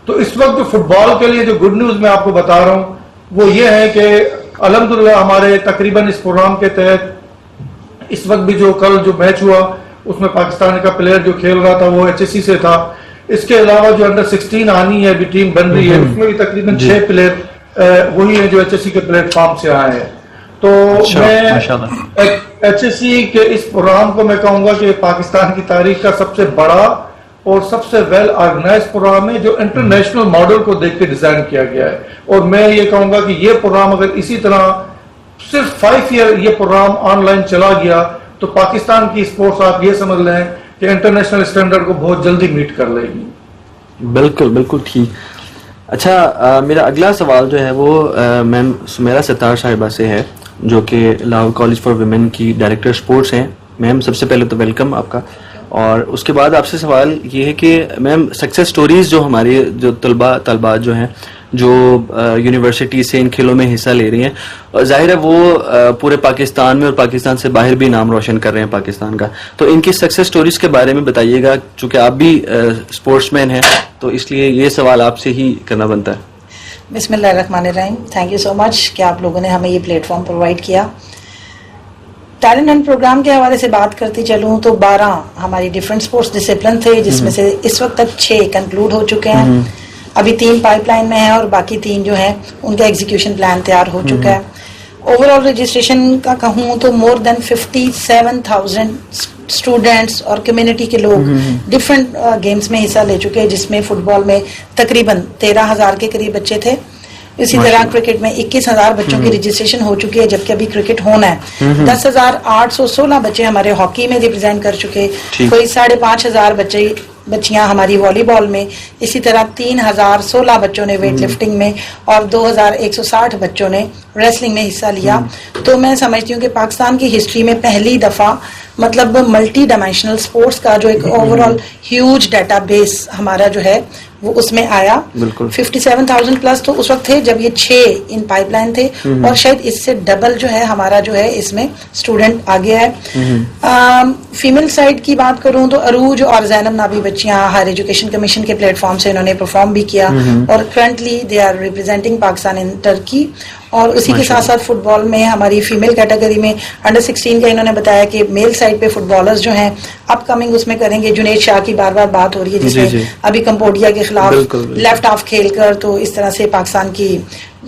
तो इस वक्त जो फुटबॉल के लिए जो गुड न्यूज मैं आपको बता रहा हूँ वो ये है कि अल्हम्दुलिल्लाह हमारे तकरीबन इस प्रोग्राम के तहत इस वक्त भी जो कल जो मैच हुआ उसमें पाकिस्तान का प्लेयर जो खेल रहा था वो HEC से था। इसके अलावा जो अंडर 16 आनी है अभी टीम बन रही है, उसमें भी तकरीबन 6 प्लेयर वही है जो HEC के प्लेटफॉर्म से आए हैं। तो मैं HEC के इस प्रोग्राम को मैं कहूंगा कि पाकिस्तान की तारीख का सबसे बड़ा और सबसे वेल ऑर्गेनाइज प्रोग्राम है जो इंटरनेशनल मॉडल को देख के डिजाइन किया गया है। और मैं ये कहूंगा कि ये प्रोग्राम अगर इसी तरह सिर्फ 5 ईयर ये प्रोग्राम ऑनलाइन चला गया तो पाकिस्तान की स्पोर्ट्स आप ये समझ लें कि इंटरनेशनल स्टैंडर्ड को बहुत जल्दी मीट कर लेगी। बिल्कुल बिल्कुल ठीक। अच्छा, मेरा अगला सवाल जो है वो मैम सुमेरा सत्तार साहिबा से है, जो कि लाहौर कॉलेज फॉर वुमेन की डायरेक्टर स्पोर्ट्स हैं। मैम सबसे पहले तो वेलकम आपका, और उसके बाद आपसे सवाल ये है कि मैम सक्सेस स्टोरीज जो हमारे जो तलबात जो हैं जो यूनिवर्सिटी से इन खेलों में हिस्सा ले रही हैं, और जाहिर है वो पूरे पाकिस्तान में और पाकिस्तान से बाहर भी नाम रोशन कर रहे हैं पाकिस्तान का, तो इनकी सक्सेस स्टोरीज के बारे में बताइएगा। चूंकि आप भी स्पोर्ट्समैन हैं तो इसलिए ये सवाल आपसे ही करना बनता है। बिस्मिल्लाहिर्रहमानिर्रहीम। थैंक यू सो मच कि आप लोगों ने हमें ये प्लेटफॉर्म प्रोवाइड किया। टैलेंट हंट प्रोग्राम के हवाले से बात करती चलूँ तो 12 हमारी डिफरेंट स्पोर्ट्स डिसिप्लिन थे, जिसमें से इस वक्त तक 6 कंक्लूड हो चुके हैं। अभी 3 पाइपलाइन में है और बाकी 3 जो है उनका एग्जीक्यूशन प्लान तैयार हो चुका है। ओवरऑल रजिस्ट्रेशन का कहूँ तो मोर देन 57,000 स्टूडेंट्स और कम्युनिटी के लोग डिफरेंट गेम्स में हिस्सा ले चुके हैं, जिसमें फुटबॉल में तकरीबन 13,000 के करीब बच्चे थे। इसी तरह क्रिकेट में 21,000 बच्चों की रजिस्ट्रेशन हो चुकी है, जबकि अभी क्रिकेट होना है। 10,816 बच्चे हमारे हॉकी में रिप्रेजेंट कर चुके, कोई 5,500 बच्चियां हमारी वॉलीबॉल में, इसी तरह 3,016 बच्चों ने वेट लिफ्टिंग में और 2,160 बच्चों ने रेसलिंग में हिस्सा लिया। तो मैं समझती हूँ कि पाकिस्तान की हिस्ट्री में पहली दफा मतलब मल्टी डायमेंशनल स्पोर्ट्स का जो एक ओवरऑल ह्यूज डेटाबेस हमारा जो है वो उसमें आया। 57,000 प्लस तो उस वक्त थे जब ये 6 इन पाइपलाइन थे, और शायद इससे डबल जो है हमारा जो है इसमें स्टूडेंट आ गया है। फीमेल साइड की बात करूं तो अरूज और जैनब नाबी बच्चियां हायर एजुकेशन कमीशन के प्लेटफॉर्म से इन्होंने परफॉर्म भी किया और currently they are representing Pakistan in Turkey. और उसी के साथ साथ फुटबॉल में हमारी फीमेल कैटेगरी में अंडर 16 का इन्होंने बताया कि मेल साइड पे फुटबॉलर्स जो हैं अपकमिंग उसमें करेंगे। जुनैद शाह की बार बार बात हो रही है, जिसमें अभी कंबोडिया के खिलाफ लेफ्ट हाफ खेलकर तो इस तरह से पाकिस्तान की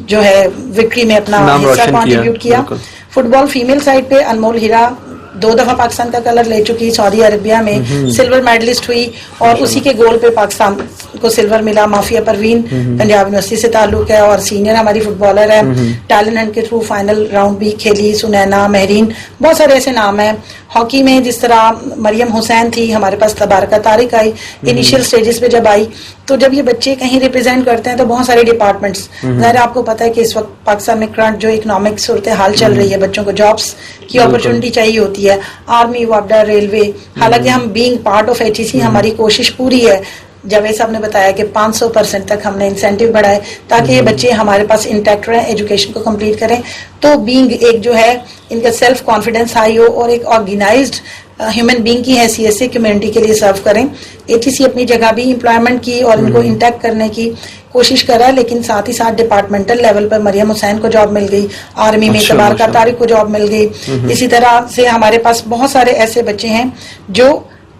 जो है विक्ट्री में अपना हिस्सा कॉन्ट्रीब्यूट किया। फुटबॉल फीमेल साइड पे अनमोल हीरा 2 दफा पाकिस्तान का कलर ले चुकी, सऊदी अरबिया में सिल्वर मेडलिस्ट हुई और उसी के गोल पे पाकिस्तान को सिल्वर मिला। माफिया परवीन पंजाब यूनिवर्सिटी से ताल्लुक है और सीनियर हमारी फुटबॉलर है, टैलेंट हंट के थ्रू फाइनल राउंड भी खेली। सुनैना, महरीन, बहुत सारे ऐसे नाम है। हॉकी में जिस तरह मरियम हुसैन थी, हमारे पास तबारका तारिक आई इनिशियल स्टेजेस पे जब आई। तो जब ये बच्चे कहीं रिप्रेजेंट करते हैं तो बहुत सारे डिपार्टमेंट्स, ज़ाहिर आपको पता है कि इस वक्त पाकिस्तान में करंट जो इकोनॉमिक सूरत हाल चल रही है, बच्चों को जॉब्स की अपॉर्चुनिटी चाहिए होती है, आर्मी, वापडा, रेलवे। हालांकि हम बीइंग पार्ट ऑफ HEC हमारी कोशिश पूरी है। जावेद साहब ने बताया कि 500% तक हमने इंसेंटिव बढ़ाए ताकि ये बच्चे हमारे पास इंटैक्ट रहें, एजुकेशन को कंप्लीट करें। तो बीइंग एक जो है इनका सेल्फ कॉन्फिडेंस हाई हो और एक ऑर्गेनाइज्ड ह्यूमन बीइंग की हैसियत से कम्युनिटी के लिए सर्व करें। HEC अपनी जगह भी एम्प्लॉयमेंट की और इनको इंटैक्ट करने की कोशिश करा, लेकिन साथ ही साथ डिपार्टमेंटल लेवल पर मरियम हुसैन को जॉब मिल गई, आर्मी में तबारका तारिक को जॉब मिल गई। इसी तरह से हमारे पास बहुत सारे ऐसे बच्चे हैं जो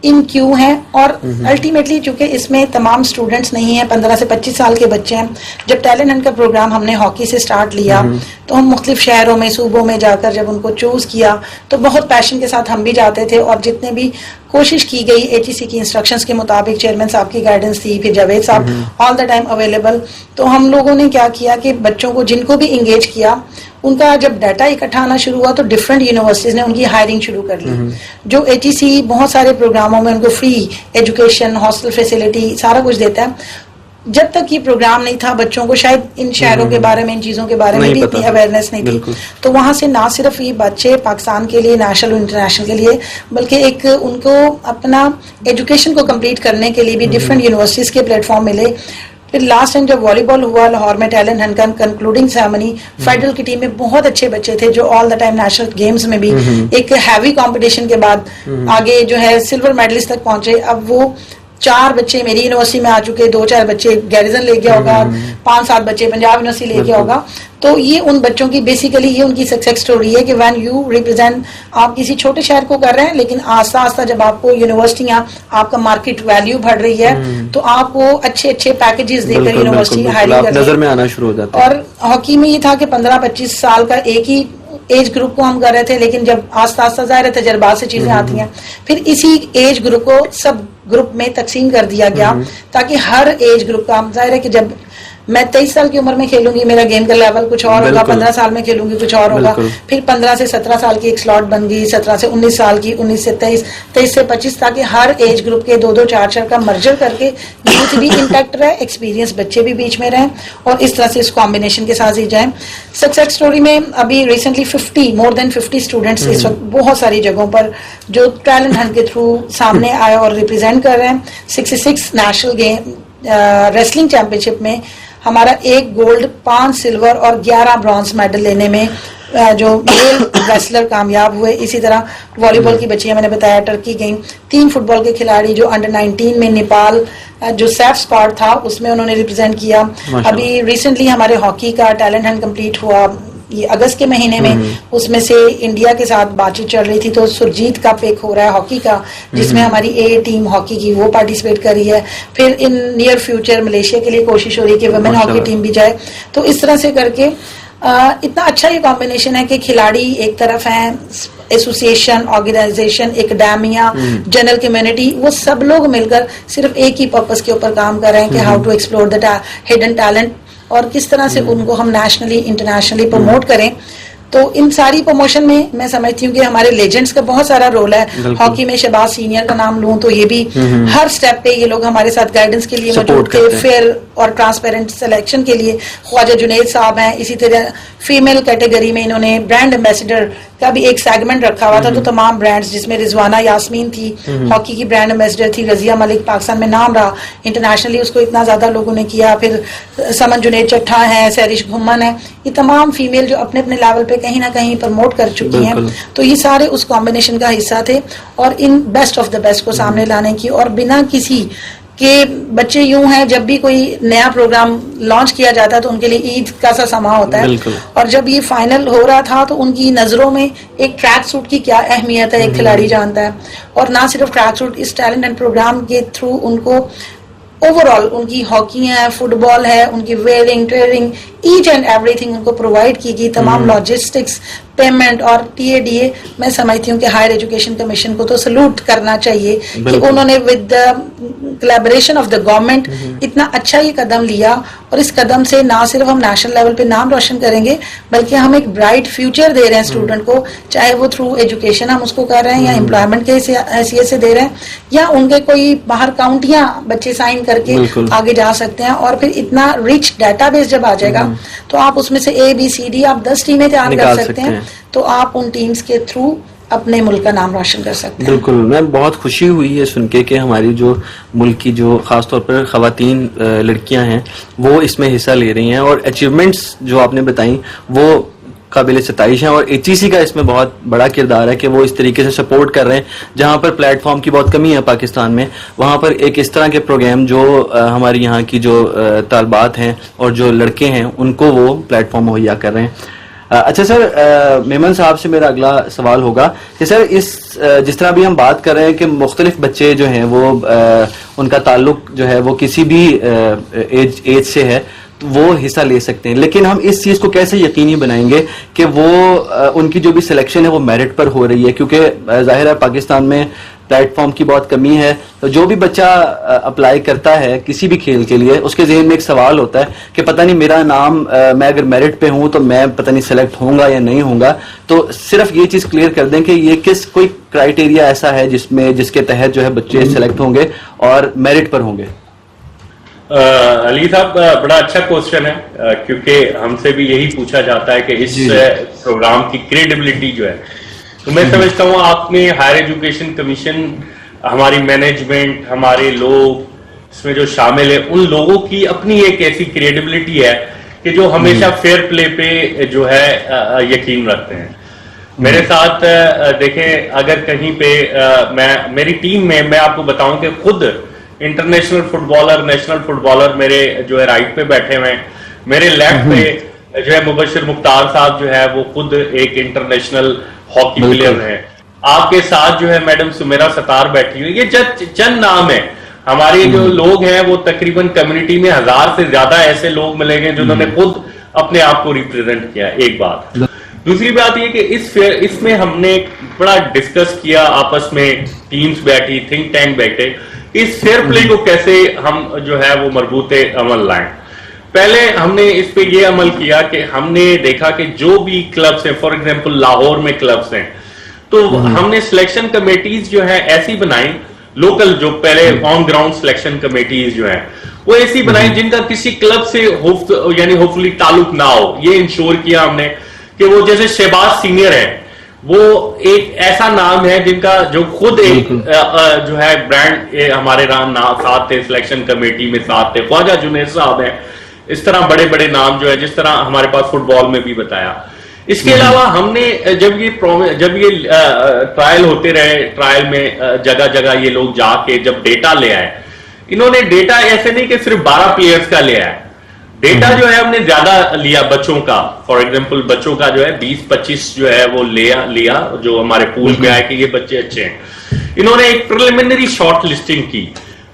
इन क्यू हैं और अल्टीमेटली चूंकि इसमें तमाम स्टूडेंट्स नहीं हैं, 15 से 25 साल के बच्चे हैं। जब टैलेंट हंट का प्रोग्राम हमने हॉकी से स्टार्ट लिया तो हम मुख्तलिफ शहरों में, सूबों में जाकर जब उनको चूज किया तो बहुत पैशन के साथ हम भी जाते थे और जितने भी कोशिश की गई HEC की इंस्ट्रक्शंस के मुताबिक, चेयरमैन साहब की गाइडेंस थी, फिर जावेद साहब ऑल द टाइम अवेलेबल। तो हम लोगों ने क्या किया कि बच्चों को जिनको भी इंगेज किया, उनका जब डाटा इकट्ठा आना शुरू हुआ तो डिफरेंट यूनिवर्सिटीज ने उनकी हायरिंग शुरू कर ली। जो HEC बहुत सारे प्रोग्रामों में उनको फ्री एजुकेशन, हॉस्टल फैसिलिटी सारा कुछ देता है। जब तक ये प्रोग्राम नहीं था, बच्चों को शायद इन शहरों के बारे में, इन चीजों के बारे में भी इतनी अवेयरनेस नहीं थी। तो वहां से ना सिर्फ ये बच्चे पाकिस्तान के लिए, नेशनल और इंटरनेशनल के लिए, बल्कि एक उनको अपना एजुकेशन को कंप्लीट करने के लिए भी डिफरेंट यूनिवर्सिटीज के प्लेटफॉर्म मिले। फिर लास्ट टाइम जब वॉलीबॉल हुआ लाहौर में, टैलेंट हंट का कंक्लूडिंग सेरेमनी, फेडरल की टीम में बहुत अच्छे बच्चे थे जो all the time national games में भी एक हैवी कंपटीशन के बाद आगे जो है सिल्वर मेडलिस्ट तक पहुंचे। अब वो 4 बच्चे मेरी यूनिवर्सिटी में आ चुके, 2-4 बच्चे गैरिजन ले गया होगा, 5-7 बच्चे पंजाब यूनिवर्सिटी ले गया होगा। तो ये उन बच्चों की बेसिकली ये उनकी सक्सेस स्टोरी है कि व्हेन यू रिप्रेजेंट, आप किसी छोटे शहर को कर रहे हैं लेकिन आस्ता आस्ता जब आपको यूनिवर्सिटियां, आपका मार्केट वैल्यू बढ़ रही है तो आपको अच्छे पैकेजेस देकर यूनिवर्सिटी हायरिंग कर नजर में आना शुरू हो जाता है। और हॉकी में ये था कि 15-25 साल का एक ही एज ग्रुप को हम कर रहे थे, लेकिन जब आस्ता आस्ता ज़ाहिर तजर्बात से चीजें आती हैं, फिर इसी एज ग्रुप को सब ग्रुप में तकसीम कर दिया गया ताकि हर एज ग्रुप का, जाहिर है कि जब मैं 23 साल की उम्र में खेलूंगी मेरा गेम का लेवल कुछ और होगा, 15 साल में खेलूंगी कुछ और होगा, फिर 15 से 17 साल की एक स्लॉट बन गई, 17 से 19 साल की, 19 से 23, 23 से 25, ताकि हर एज ग्रुप के 2-2, 4-4 का मर्जर करके यूथ भी इंटैक्ट रहे, एक्सपीरियंस बच्चे भी बीच में रहें और इस तरह से इस कॉम्बिनेशन के साथ ही जाए। सक्सेस स्टोरी में अभी रिसेंटली मोर देन 50 स्टूडेंट्स इस वक्त बहुत सारी जगहों पर जो टैलेंट हंट के थ्रू सामने आए और रिप्रेजेंट कर रहे हैं। 66 नेशनल गेम रेसलिंग चैंपियनशिप में हमारा 1 गोल्ड, 5 सिल्वर और 11 ब्रॉन्ज मेडल लेने में जो मेल रेसलर कामयाब हुए। इसी तरह वॉलीबॉल की बच्चियां मैंने बताया टर्की गई, 3 फुटबॉल के खिलाड़ी जो अंडर 19 में नेपाल जो सेफ स्क्वाड था उसमें उन्होंने रिप्रेजेंट किया। अभी रिसेंटली हमारे हॉकी का टैलेंट हंट कंप्लीट हुआ, ये अगस्त के महीने में, उसमें से इंडिया के साथ बातचीत चल रही थी, तो सुरजीत कप एक हो रहा है हॉकी का, जिसमें हमारी ए टीम हॉकी की वो पार्टिसिपेट कर रही है। फिर इन नियर फ्यूचर मलेशिया के लिए कोशिश हो रही है कि वुमेन हॉकी टीम भी जाए। तो इस तरह से करके इतना अच्छा ये कॉम्बिनेशन है कि खिलाड़ी एक तरफ हैं, association, organisation, academia, general community, वो सब लोग मिलकर सिर्फ एक ही पर्पस के ऊपर काम कर रहे हैं कि how to explore the hidden talent और किस तरह से उनको हम नेशनली इंटरनेशनली प्रमोट करें। तो इन सारी प्रमोशन में मैं समझती हूँ कि हमारे लेजेंड्स का बहुत सारा रोल है। हॉकी में शहबाज सीनियर का नाम लूं तो ये भी हर स्टेप पे ये लोग हमारे साथ गाइडेंस के लिए मौजूद थे, फेयर और ट्रांसपेरेंट सिलेक्शन के लिए ख्वाजा जुनैद साहब हैं। इसी तरह फीमेल कैटेगरी में इन्होंने ब्रांड एम्बेसडर का भी एक सेगमेंट रखा हुआ था, तो तमाम ब्रांड्स जिसमें रिजवाना यास्मीन थी, हॉकी की ब्रांड एम्बेसडर थी, रजिया मलिक पाकिस्तान में नाम रहा, इंटरनेशनली उसको इतना ज्यादा लोगों ने किया। फिर समन जुनैद चट्ठा है, सैरिश घुम्मन है, ये तमाम फीमेल जो अपने अपने लेवल पे कहीं ना कहीं प्रमोट कर चुकी हैं। तो ये सारे उस कॉम्बिनेशन का हिस्सा थे और in best of the best को सामने लाने की, और बिना किसी के बच्चे यूं हैं, जब भी कोई नया प्रोग्राम लॉन्च किया जाता है तो उनके लिए ईद का सा समा होता है, और जब ये फाइनल हो रहा था तो उनकी नजरों में एक ट्रैक सूट की क्या अहमियत है एक खिलाड़ी जानता है। और ना सिर्फ ट्रैक सूट, इस टैलेंट एंड प्रोग्राम के थ्रू उनको ओवरऑल उनकी हॉकी है, फुटबॉल है, उनकी wearing, training, each and everything उनको प्रोवाइड की गई, तमाम लॉजिस्टिक्स, पेमेंट और टीएडीए। मैं समझती हूँ कि हायर एजुकेशन कमीशन को तो सलूट करना चाहिए कि उन्होंने with the collaboration of the government इतना अच्छा ये कदम लिया, और इस कदम से ना सिर्फ हम नेशनल लेवल पे नाम रोशन करेंगे बल्कि हम एक ब्राइट फ्यूचर दे रहे हैं स्टूडेंट को, चाहे वो थ्रू एजुकेशन हम उसको कर रहे हैं या एम्प्लॉयमेंट के हैसियत से दे रहे हैं, या उनके कोई बाहर काउंटियां बच्चे साइन करके आगे जा सकते हैं। और फिर इतना रिच डाटाबेस जब आ जाएगा तो आप उसमें से ABCD आप 10 टीमें तैयार कर सकते हैं, तो आप उन टीम्स के थ्रू अपने मुल्क का नाम रोशन कर सकते हैं। बिल्कुल, मैं बहुत खुशी हुई है सुन के कि हमारी जो मुल्क की जो खासतौर पर खवातीन लड़कियां हैं वो इसमें हिस्सा ले रही हैं, और अचीवमेंट्स जो आपने बताई वो काबिल सताइश हैं, और HEC का इसमें बहुत बड़ा किरदार है कि वो इस तरीके से सपोर्ट कर रहे हैं। जहां पर प्लेटफॉर्म की बहुत कमी है पाकिस्तान में, वहां पर एक इस तरह के प्रोग्राम जो हमारी यहाँ की जो तालबात हैं और जो लड़के हैं उनको वो प्लेटफॉर्म मुहैया कर रहे हैं। अच्छा सर, मेमन साहब से मेरा अगला सवाल होगा कि सर जिस तरह भी हम बात कर रहे हैं कि मुख्तलिफ बच्चे जो हैं वो उनका ताल्लुक जो है वो किसी भी एज से है तो वो हिस्सा ले सकते हैं, लेकिन हम इस चीज़ को कैसे यकीनी बनाएंगे कि वो उनकी जो भी सिलेक्शन है वो मेरिट पर हो रही है, क्योंकि जाहिर है पाकिस्तान में प्लेटफॉर्म की बहुत कमी है। तो जो भी बच्चा अप्लाई करता है किसी भी खेल के लिए, उसके जहन में एक सवाल होता है कि पता नहीं मेरा नाम, मैं अगर मेरिट पे हूं तो मैं पता नहीं सेलेक्ट होऊंगा या नहीं होऊंगा। तो सिर्फ ये चीज क्लियर कर दें कि ये कोई क्राइटेरिया ऐसा है जिसके तहत जो है बच्चे सेलेक्ट होंगे और मेरिट पर होंगे। अली साहब, बड़ा अच्छा क्वेश्चन है, क्योंकि हमसे भी यही पूछा जाता है कि इस प्रोग्राम की क्रेडिबिलिटी जो है, तो मैं समझता हूँ आपने हायर एजुकेशन कमीशन, हमारी मैनेजमेंट, हमारे लोग इसमें जो शामिल है, उन लोगों की अपनी एक ऐसी क्रेडिबिलिटी है कि जो हमेशा फेयर प्ले पे जो है यकीन रखते हैं। मेरे साथ देखें, अगर कहीं पे मेरी टीम में मैं आपको बताऊं कि खुद इंटरनेशनल फुटबॉलर, नेशनल फुटबॉलर मेरे जो है राइट पे बैठे हुए हैं, मेरे लेफ्ट पे जो है मुबशिर मुख्तार साहब जो है वो खुद एक इंटरनेशनल हॉकी प्लेयर है। आपके साथ जो है मैडम सुमेरा सतार बैठी हुई, ये चंद नाम है। हमारे जो लोग हैं वो तकरीबन कम्युनिटी में 1000 से ज्यादा ऐसे लोग मिलेंगे जिन्होंने खुद अपने आप को रिप्रेजेंट किया। एक बात। दूसरी बात ये कि इसमें हमने बड़ा डिस्कस किया, आपस में टीम्स बैठी, थिंक टैंक बैठे, इस फेयर प्ले को कैसे हम जो है वो मरबूत अमल लाएं। पहले हमने इस पे ये अमल किया कि हमने देखा कि जो भी क्लब्स हैं, फॉर एग्जांपल लाहौर में क्लब्स हैं, तो हमने सिलेक्शन कमेटीज जो है ऐसी बनाई, लोकल जो पहले ऑन ग्राउंड सिलेक्शन कमेटीज जो है वो ऐसी बनाई जिनका किसी क्लब से यानी होपफुली ताल्लुक ना हो। ये इंश्योर किया हमने कि वो जैसे शहबाज सीनियर है, वो एक ऐसा नाम है जिनका जो खुद एक जो है ब्रांड हमारे साथ थे, सिलेक्शन कमेटी में साथ थे, ख्वाजा जुनैद साहब है, इस तरह बड़े बड़े नाम जो है, जिस तरह हमारे पास फुटबॉल में भी बताया। इसके अलावा हमने जब ये ट्रायल होते रहे, ट्रायल में जगह जगह ये लोग जाके जब डेटा ले आए, इन्होंने डेटा ऐसे नहीं कि सिर्फ 12 प्लेयर्स का ले आए, डेटा जो है हमने ज्यादा लिया बच्चों का, फॉर एग्जांपल बच्चों का जो है 20-25 जो है वो लिया जो हमारे पूल में आए कि ये बच्चे अच्छे हैं। इन्होंने एक प्रिलिमिनरी शॉर्ट लिस्टिंग की,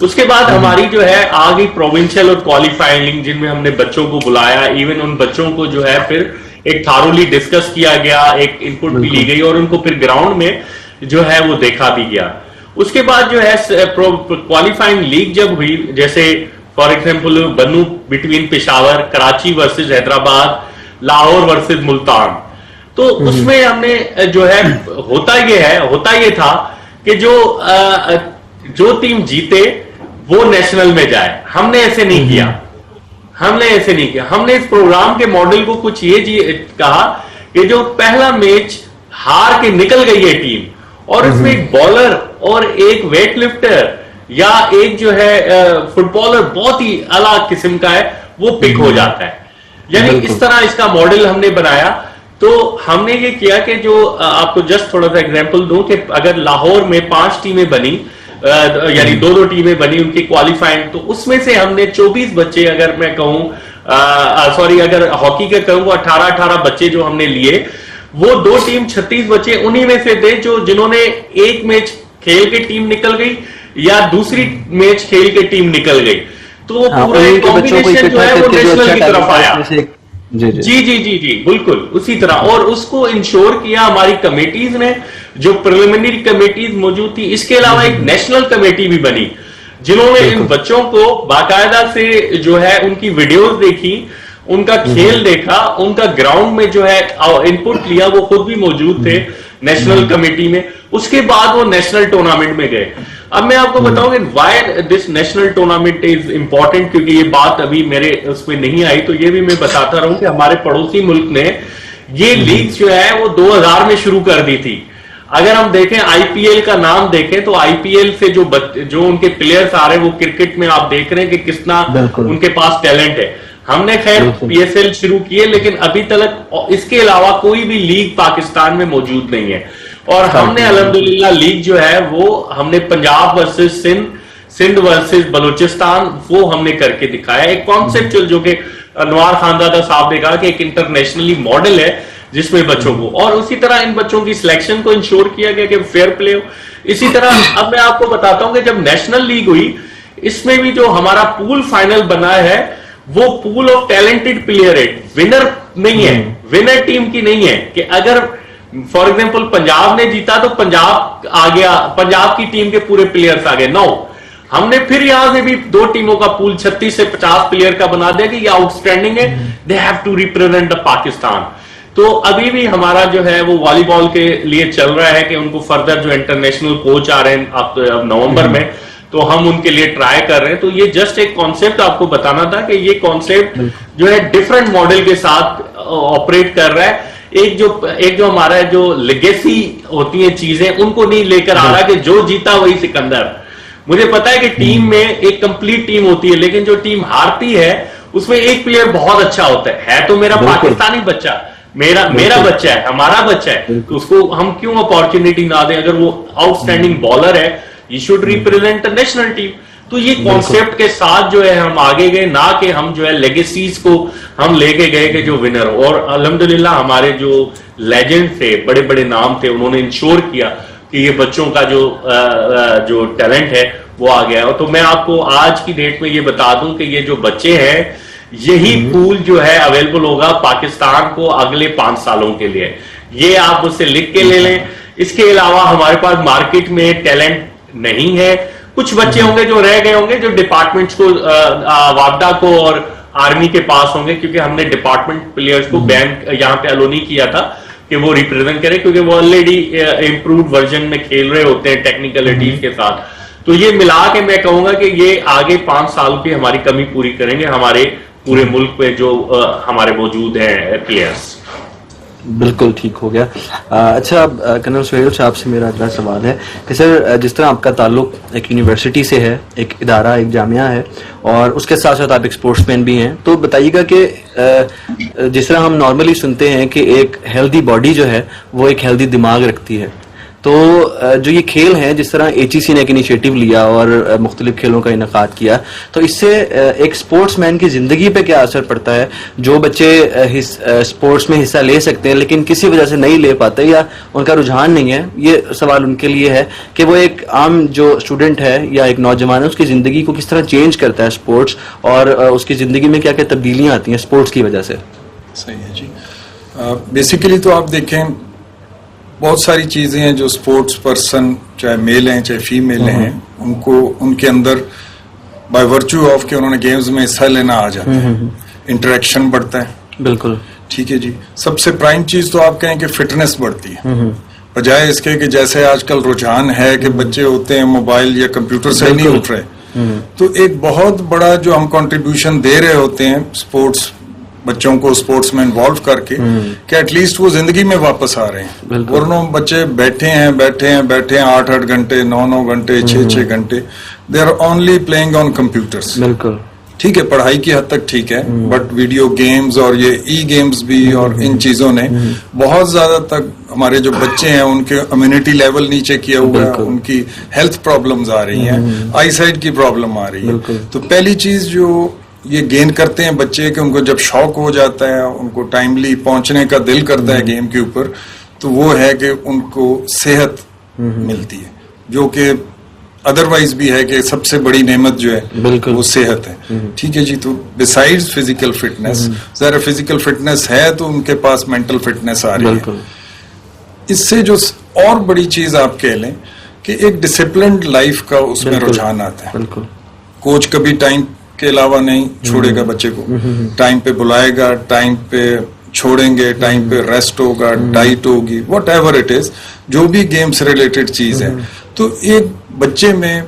उसके बाद हमारी जो है आ गई प्रोविंशियल और क्वालिफाइंग, जिनमें हमने बच्चों को बुलाया, इवन उन बच्चों को जो है फिर एक थारोली डिस्कस किया गया, एक इनपुट भी ली गई और उनको फिर ग्राउंड में जो है वो देखा भी गया। उसके बाद जो है क्वालिफाइंग लीग जब हुई, जैसे फॉर एग्जांपल बनू between Peshawar, Karachi versus Hyderabad, Lahore versus Multan, तो उसमें हमने जो है होता ये था कि जो टीम जीते वो नेशनल में जाए। हमने ऐसे नहीं किया, हमने इस प्रोग्राम के मॉडल को कुछ ये कहा कि जो पहला मैच हार के निकल गई है टीम और इसमें एक बॉलर और एक वेट लिफ्टर या एक जो है फुटबॉलर बहुत ही अलग किस्म का है वो पिक हो जाता है। यानी इस तरह इसका मॉडल हमने बनाया। तो हमने ये किया कि जो आपको जस्ट थोड़ा सा एग्जांपल दूं कि अगर लाहौर में 5 टीमें बनी, यानी 2-2 टीमें बनी उनकी क्वालिफाइंग, तो उसमें से हमने 24 बच्चे, अगर मैं कहूं अगर हॉकी का कहूं 18-18 बच्चे जो हमने लिए, वो 2 टीम 36 बच्चे उन्हीं में से थे जो जिन्होंने एक मैच खेल के टीम निकल गई या दूसरी मैच खेल के टीम निकल गई। तो वो पूरा कॉम्बिनेशन जो है वो नेशनल की तरफ आया। जी बिल्कुल उसी तरह, और उसको इंश्योर किया हमारी कमेटीज ने, जो प्रिलिमिनरी कमेटीज मौजूद थी। इसके अलावा एक नेशनल कमेटी भी बनी जिन्होंने इन बच्चों को बाकायदा से जो है उनकी वीडियोस देखी, उनका खेल देखा, उनका ग्राउंड में जो है इनपुट लिया, वो खुद भी मौजूद थे नेशनल कमेटी में। उसके बाद वो नेशनल टूर्नामेंट में गए। अब मैं आपको बताऊं कि why this national tournament is important, क्योंकि ये बात अभी मेरे उसमें नहीं आई, तो ये भी मैं बताता रहूं कि हमारे पड़ोसी मुल्क ने ये लीग जो है वो 2000 में शुरू कर दी थी। अगर हम देखें आईपीएल का नाम देखें तो आईपीएल से जो उनके प्लेयर्स आ रहे हैं वो क्रिकेट में आप देख रहे हैं कि कितना उनके पास टैलेंट है। हमने खैर पीएसएल शुरू किए, लेकिन अभी तक इसके अलावा कोई भी लीग पाकिस्तान में मौजूद नहीं है। और हमने अल्हम्दुलिल्लाह लीग जो है वो हमने पंजाब वर्सेस सिंध वर्सेस बलूचिस्तान वो हमने करके दिखाया। एक कॉन्सेप्चुअल जो कि अनवार खानदादा साहब ने कहा कि एक इंटरनेशनली मॉडल है जिसमें बच्चों को, और उसी तरह इन बच्चों की सिलेक्शन को इंश्योर किया गया कि फेयर प्ले हो। इसी तरह अब मैं आपको बताता हूं कि जब नेशनल लीग हुई, इसमें भी जो हमारा पूल फाइनल बना है वो पूल ऑफ टैलेंटेड प्लेयर है, विनर नहीं है, विनर टीम की नहीं है कि अगर फॉर एग्जांपल पंजाब ने जीता तो पंजाब आ गया, पंजाब की टीम के पूरे प्लेयर्स आ गए। नो, हमने फिर यहां से भी 2 टीमों का पूल 36 से 50 प्लेयर का बना दिया कि ये आउटस्टैंडिंग है, they have to represent the Pakistan. तो अभी भी हमारा जो है वो वॉलीबॉल के लिए चल रहा है कि उनको फर्दर जो इंटरनेशनल कोच आ रहे हैं अब नवंबर में, तो हम उनके लिए ट्राई कर रहे हैं। तो ये जस्ट एक कॉन्सेप्ट आपको बताना था कि ये कॉन्सेप्ट जो है डिफरेंट मॉडल के साथ ऑपरेट कर रहा है। एक जो हमारा जो लेगेसी होती है चीजें, उनको नहीं लेकर आ रहा कि जो जीता वही सिकंदर। मुझे पता है कि टीम में एक कंप्लीट टीम होती है, लेकिन जो टीम हारती है उसमें एक प्लेयर बहुत अच्छा होता है तो मेरा पाकिस्तानी बच्चा, मेरा बच्चा है, हमारा बच्चा है, तो उसको हम क्यों अपॉर्चुनिटी ना दें? अगर वो आउटस्टैंडिंग बॉलर है, you should represent the national team. तो ये कॉन्सेप्ट के साथ जो है हम आगे गए, ना कि हम जो है लेगेसीज को हम लेके गए कि जो विनर। और अल्हम्दुलिल्लाह हमारे जो लेजेंड थे, बड़े बड़े नाम थे, उन्होंने इंश्योर किया कि ये बच्चों का जो टैलेंट है वो आ गया। तो मैं आपको आज की डेट में ये बता दूं कि ये जो बच्चे हैं, यही पूल जो है अवेलेबल होगा पाकिस्तान को अगले 5 सालों के लिए। ये आप उससे लिख के ले लें। इसके अलावा हमारे पास मार्केट में टैलेंट नहीं है। कुछ बच्चे होंगे जो रह गए होंगे, जो डिपार्टमेंट्स को वापडा को और आर्मी के पास होंगे, क्योंकि हमने डिपार्टमेंट प्लेयर्स को बैन यहाँ पे अलो नहीं किया था कि वो रिप्रेजेंट करें, क्योंकि वो ऑलरेडी इंप्रूव्ड वर्जन में खेल रहे होते हैं टेक्निकलिटीज के साथ। तो ये मिला के मैं कहूंगा कि ये आगे 5 साल की हमारी कमी पूरी करेंगे हमारे पूरे मुल्क में जो हमारे मौजूद हैं प्लेयर्स। बिल्कुल ठीक हो गया। अच्छा, कर्नल सुहेल साहब से मेरा अगला सवाल है कि सर, जिस तरह आपका ताल्लुक एक यूनिवर्सिटी से है, एक इदारा, एक जामिया है, और उसके साथ साथ आप एक स्पोर्ट्समैन भी हैं, तो बताइएगा कि जिस तरह हम नॉर्मली सुनते हैं कि एक हेल्दी बॉडी जो है वो एक हेल्दी दिमाग रखती है, तो जो ये खेल हैं, जिस तरह HEC ने एक इनिशिएटिव लिया और मुख्तलिफ खेलों का इनकाद किया, तो इससे एक स्पोर्ट्समैन की ज़िंदगी पे क्या असर पड़ता है? जो बच्चे स्पोर्ट्स में हिस्सा ले सकते हैं लेकिन किसी वजह से नहीं ले पाते या उनका रुझान नहीं है, ये सवाल उनके लिए है कि वो एक आम जो स्टूडेंट है या एक नौजवान है, उसकी ज़िंदगी को किस तरह चेंज करता है स्पोर्ट्स, और उसकी ज़िंदगी में क्या क्या तब्दीलियाँ आती हैं स्पोर्ट्स की वजह से। सही है जी। बेसिकली तो आप देखें, बहुत सारी चीज़ें हैं जो स्पोर्ट्स पर्सन, चाहे मेल हैं चाहे फीमेल हैं, उनको उनके अंदर बाय वर्च्यू ऑफ के उन्होंने गेम्स में हिस्सा लेना आ जाता है, इंटरेक्शन बढ़ता है। बिल्कुल ठीक है जी। सबसे प्राइम चीज़ तो आप कहें कि फिटनेस बढ़ती है, बजाय इसके कि जैसे आजकल रुझान है कि बच्चे होते हैं मोबाइल या कंप्यूटर से नहीं उठ रहे, तो एक बहुत बड़ा जो हम कंट्रीब्यूशन दे रहे होते हैं स्पोर्ट्स, बच्चों को स्पोर्ट्स में इन्वॉल्व करके, कि एटलीस्ट वो जिंदगी में वापस आ रहे हैं। वरना बच्चे बैठे हैं 8-8 घंटे, 9-9 घंटे, 6-6 घंटे, they are only playing on computers. बिल्कुल ठीक है, पढ़ाई की हद तक ठीक है, बट वीडियो गेम्स और ये ई गेम्स भी और इन चीजों ने बहुत ज्यादा तक हमारे जो बच्चे हैं उनके इम्यूनिटी लेवल नीचे किया हुआ है, उनकी हेल्थ प्रॉब्लम्स आ रही हैं, आई साइट की प्रॉब्लम आ रही है। तो पहली चीज जो ये गेन करते हैं बच्चे कि उनको जब शौक हो जाता है, उनको टाइमली पहुंचने का दिल करता है गेम के ऊपर, तो वो है कि उनको सेहत मिलती है, जो कि अदरवाइज भी है कि सबसे बड़ी नेमत जो है वो सेहत है। ठीक है जी। तो बिसाइड्स फिजिकल फिटनेस, ज़रा फिजिकल फिटनेस है तो उनके पास मेंटल फिटनेस आ रही है। इससे जो और बड़ी चीज आप कह लें कि एक डिसिप्लिन्ड लाइफ का उसमें रुझान आता है। कोच कभी टाइम के अलावा नहीं छोड़ेगा बच्चे को, टाइम पे बुलाएगा, टाइम पे छोड़ेंगे, टाइम पे रेस्ट होगा, डाइट होगी, वट एवर इट इज, जो भी गेम से रिलेटेड चीज है। तो एक बच्चे में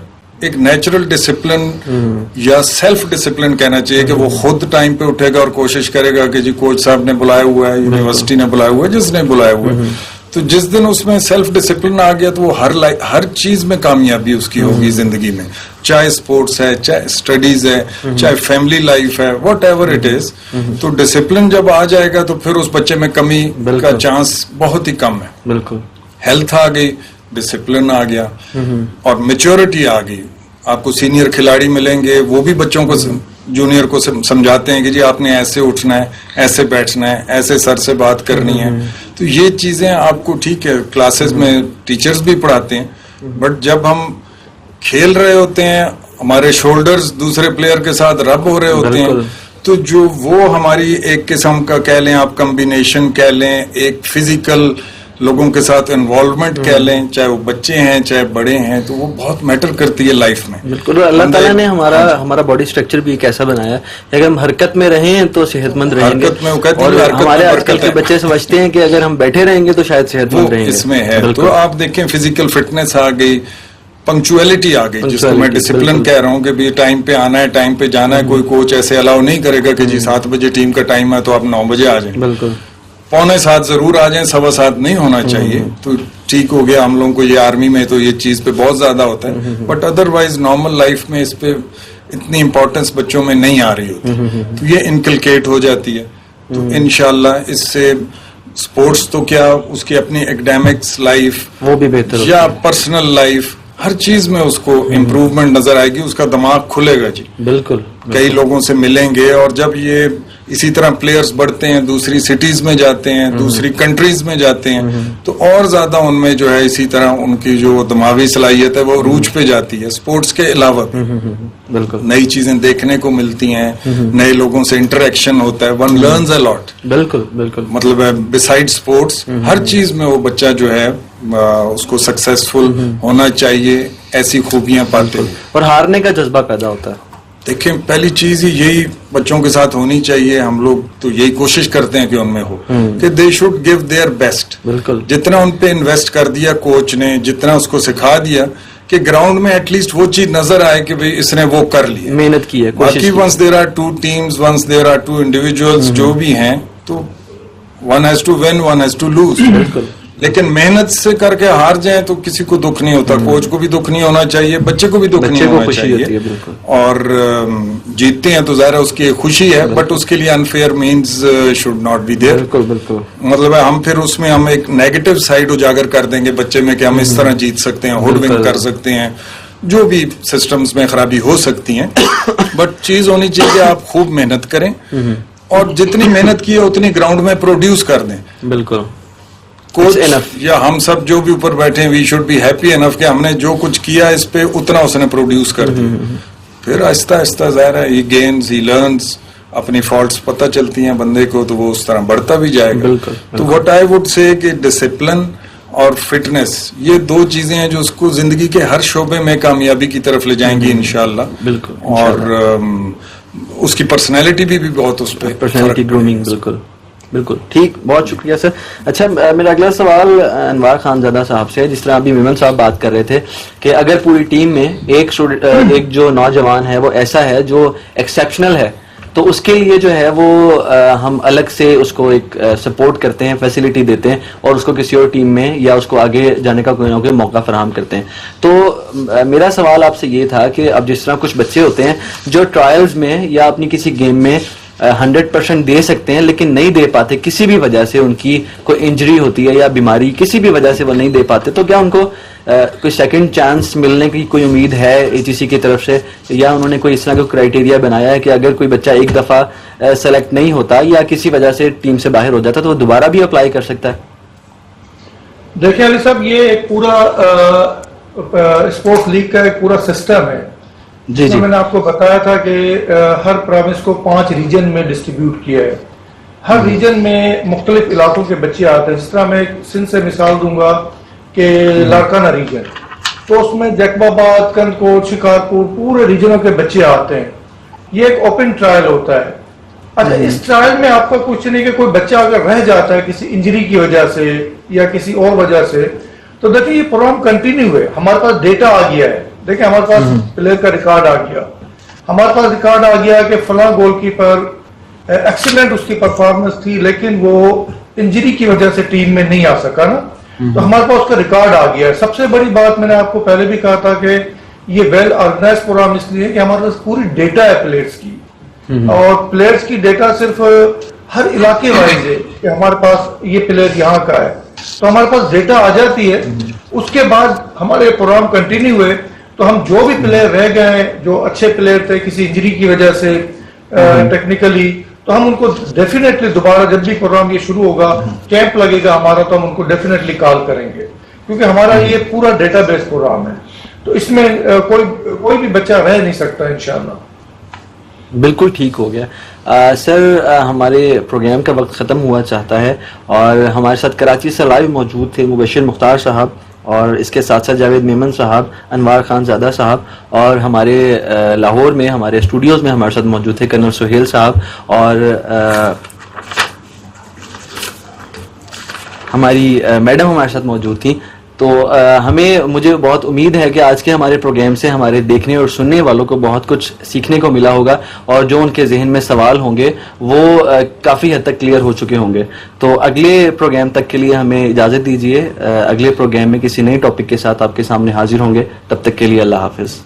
एक नेचुरल डिसिप्लिन या सेल्फ डिसिप्लिन कहना चाहिए कि वो खुद टाइम पे उठेगा और कोशिश करेगा कि जी कोच साहब ने बुलाया हुआ है, यूनिवर्सिटी ने बुलाया हुआ है, जिसने बुलाया हुआ है। तो जिस दिन उसमें सेल्फ डिसिप्लिन आ गया तो वो हर चीज में कामयाबी उसकी होगी जिंदगी में, चाहे स्पोर्ट्स है, चाहे स्टडीज है, चाहे फैमिली लाइफ है, वट एवर इट इज। तो डिसिप्लिन जब आ जाएगा तो फिर उस बच्चे में कमी का चांस बहुत ही कम है। बिल्कुल। हेल्थ आ गई, डिसिप्लिन आ गया और मेच्योरिटी आ गई। आपको सीनियर खिलाड़ी मिलेंगे, वो भी बच्चों को जूनियर को समझाते हैं कि जी आपने ऐसे उठना है, ऐसे बैठना है, ऐसे सर से बात करनी है। तो ये चीजें आपको, ठीक है क्लासेस में टीचर्स भी पढ़ाते हैं, बट जब हम खेल रहे होते हैं हमारे शोल्डर्स दूसरे प्लेयर के साथ रब हो रहे होते हैं, तो जो वो हमारी एक किस्म का कह लें आप कॉम्बिनेशन कह लें, एक फिजिकल लोगों के साथ इन्वॉल्वमेंट कह लें, चाहे वो बच्चे हैं चाहे बड़े हैं, तो वो बहुत मैटर करती है लाइफ में। बिल्कुल। अल्लाह ताला ने हमारा बॉडी स्ट्रक्चर भी कैसा बनाया है, अगर हम हरकत में रहें तो सेहतमंद रहेंगे। हरकत में वो कहते हैं, और हमारे आजकल के बच्चे समझते हैं कि अगर हम बैठे रहेंगे तो शायद सेहतमंद रहेंगे। इसमें है। तो आप देखें फिजिकल फिटनेस आ गई, पंक्चुअलिटी आ गई, जिसको मैं डिसिप्लिन कह रहा हूँ कि भी टाइम पे आना है, टाइम पे जाना है। कोई कोच ऐसे अलाउ नहीं करेगा कि जी 7 बजे टीम का टाइम है तो आप 9 बजे आ जाए। बिल्कुल। 6:45 जरूर आ जाए, 7:15 नहीं होना चाहिए। तो ठीक हो गया, हम लोगों को ये आर्मी में तो ये चीज पे बहुत ज्यादा होता है, बट अदरवाइज नॉर्मल लाइफ में इस पे इतनी इंपॉर्टेंस बच्चों में नहीं आ रही होती। तो ये इनकलकेट हो जाती है। तो इंशाल्लाह इससे स्पोर्ट्स तो क्या, उसकी अपनी एकेडमिक्स लाइफ वो भी बेहतर या पर्सनल लाइफ, हर चीज में उसको इम्प्रूवमेंट नजर आएगी, उसका दिमाग खुलेगा जी। बिल्कुल। कई लोगों से मिलेंगे और जब ये इसी तरह प्लेयर्स बढ़ते हैं, दूसरी सिटीज में जाते हैं, दूसरी कंट्रीज में जाते हैं, तो और ज्यादा उनमें जो है इसी तरह उनकी जो दिमागी सलाहियत है वो रूज पे जाती है। स्पोर्ट्स के अलावा बिल्कुल नई चीजें देखने को मिलती हैं, नए लोगों से इंटरेक्शन होता है, वन लर्न्स अ लॉट। बिल्कुल बिल्कुल। मतलब बिसाइड स्पोर्ट्स हर चीज में वो बच्चा जो है उसको सक्सेसफुल होना चाहिए, ऐसी खूबियां पाते हैं और हारने का जज्बा पैदा होता है। देखें पहली चीज ही यही बच्चों के साथ होनी चाहिए। हम लोग तो यही कोशिश करते हैं कि उनमें हो कि they should give their best. बिल्कुल। जितना उन पे इन्वेस्ट कर दिया कोच ने, जितना उसको सिखा दिया कि ग्राउंड में एटलीस्ट वो चीज नजर आए कि भाई इसने वो कर लिया, मेहनत की है, बाकी once there are 2 teams, once there are 2 individuals जो भी हैं, तो one has to win, one has to lose. लेकिन मेहनत से करके हार जाए तो किसी को दुख नहीं होता, कोच को भी दुख नहीं होना चाहिए, बच्चे को भी दुख नहीं होना चाहिए। और जीतते हैं तो ज़ाहिर है उसकी खुशी है, बट उसके लिए unfair means should not be there. बिल्कुल मतलब है हम फिर उसमें हम एक नेगेटिव साइड उजागर कर देंगे बच्चे में कि हम इस तरह जीत सकते हैं, हुडविंग कर सकते हैं, जो भी सिस्टम्स में खराबी हो सकती है। बट चीज होनी चाहिए कि आप खूब मेहनत करें और जितनी मेहनत की है उतनी ग्राउंड में प्रोड्यूस कर दें। बिल्कुल। कोच या हम सब जो भी ऊपर बैठे हैं, we should be happy enough कि हमने जो कुछ किया इस पे उतना उसने प्रोड्यूस कर दिया। फिर आहिस्ता आहिस्ता ज़ाहिर है ही गेन्स, ही लर्न्स, अपनी फॉल्ट्स पता चलती हैं बंदे को, तो वो उस तरह बढ़ता भी जाएगा। तो व्हाट आई वुड से कि डिसिप्लिन और फिटनेस, ये दो चीजें हैं जो उसको जिंदगी के हर शोबे में कामयाबी की तरफ ले जाएंगी इंशाल्लाह। बिल्कुल। और उसकी पर्सनैलिटी भी बहुत उस पर, पर्सनैलिटी ग्रूमिंग। बिल्कुल बिल्कुल ठीक, बहुत शुक्रिया सर। अच्छा, मेरा अगला सवाल अनवार खानजादा साहब से है। जिस तरह अभी मेमन साहब बात कर रहे थे कि अगर पूरी टीम में एक जो नौजवान है वो ऐसा है जो एक्सेप्शनल है, तो उसके लिए जो है वो हम अलग से उसको एक सपोर्ट करते हैं, फैसिलिटी देते हैं और उसको किसी और टीम में या उसको आगे जाने का कोई ना कोई मौका फराहम करते हैं। तो मेरा सवाल आपसे ये था कि अब जिस तरह कुछ बच्चे होते हैं जो ट्रायल्स में या अपनी किसी गेम में 100% दे सकते हैं लेकिन नहीं दे पाते, किसी भी वजह से उनकी कोई इंजरी होती है या बीमारी, किसी भी वजह से वो नहीं दे पाते, तो क्या उनको कोई सेकंड चांस मिलने की कोई उम्मीद है एचईसी की तरफ से, या उन्होंने कोई इस तरह का क्राइटेरिया बनाया है कि अगर कोई बच्चा एक दफा सेलेक्ट नहीं होता या किसी वजह से टीम से बाहर हो जाता तो वो दोबारा भी अप्लाई कर सकता है? देखिए अली साहब, ये एक पूरा स्पोर्ट्स लीग का एक पूरा सिस्टम है। जी, मैंने आपको बताया था कि हर प्रोविंस को 5 रीजन में डिस्ट्रीब्यूट किया है। हर रीजन में मुख्तलिफ इलाकों के बच्चे आते हैं। जिस तरह मैं सिंध से मिसाल दूंगा कि लाड़काना रीजन, तो उसमें जैकबाबाद, कंदकोट, शिकारपुर, पूरे रीजनों के बच्चे आते हैं। ये एक ओपन ट्रायल होता है। अच्छा, इस ट्रायल में आपका कुछ नहीं कि कोई बच्चा अगर रह जाता है किसी इंजरी की वजह से या किसी और वजह से, तो देखिए ये प्रोग्राम कंटिन्यू है। हमारे पास डेटा आ गया है, देखिए हमारे पास प्लेयर का रिकॉर्ड आ गया, हमारे पास रिकॉर्ड आ गया कि फला गोलकीपर एक्सीलेंट उसकी परफॉर्मेंस थी लेकिन वो इंजरी की वजह से टीम में नहीं आ सका ना, तो हमारे पास उसका रिकॉर्ड आ गया है। सबसे बड़ी बात मैंने आपको पहले भी कहा था कि ये वेल ऑर्गेनाइज प्रोग्राम इसलिए कि हमारे पास पूरी डेटा है प्लेयर्स की, और प्लेयर्स की डेटा सिर्फ हर इलाके वाइज है कि हमारे पास ये प्लेयर यहाँ का है, तो हमारे पास डेटा आ जाती है। उसके बाद हमारे प्रोग्राम कंटिन्यू हुए, तो हम जो भी प्लेयर रह गए हैं जो अच्छे प्लेयर थे किसी इंजरी की वजह से टेक्निकली, तो हम उनको डेफिनेटली दोबारा जब भी प्रोग्राम ये शुरू होगा, कैंप लगेगा हमारा, तो हम उनको डेफिनेटली कॉल करेंगे, क्योंकि हमारा ये पूरा डेटाबेस प्रोग्राम है। तो इसमें कोई भी बच्चा रह नहीं सकता इंशाल्लाह। बिल्कुल ठीक हो गया। सर, हमारे प्रोग्राम का वक्त ख़त्म हुआ चाहता है और हमारे साथ कराची से लाइव मौजूद थे मुबशिर मुख्तार साहब, और इसके साथ साथ जावेद मेमन साहब, अनवार खानजादा साहब, और हमारे लाहौर में हमारे स्टूडियोज़ में हमारे साथ मौजूद थे कर्नल सुहेल साहब, और हमारी मैडम हमारे साथ मौजूद थी। तो मुझे बहुत उम्मीद है कि आज के हमारे प्रोग्राम से हमारे देखने और सुनने वालों को बहुत कुछ सीखने को मिला होगा, और जो उनके जहन में सवाल होंगे वो काफ़ी हद तक क्लियर हो चुके होंगे। तो अगले प्रोग्राम तक के लिए हमें इजाज़त दीजिए। अगले प्रोग्राम में किसी नए टॉपिक के साथ आपके सामने हाजिर होंगे। तब तक के लिए अल्लाह हाफिज़।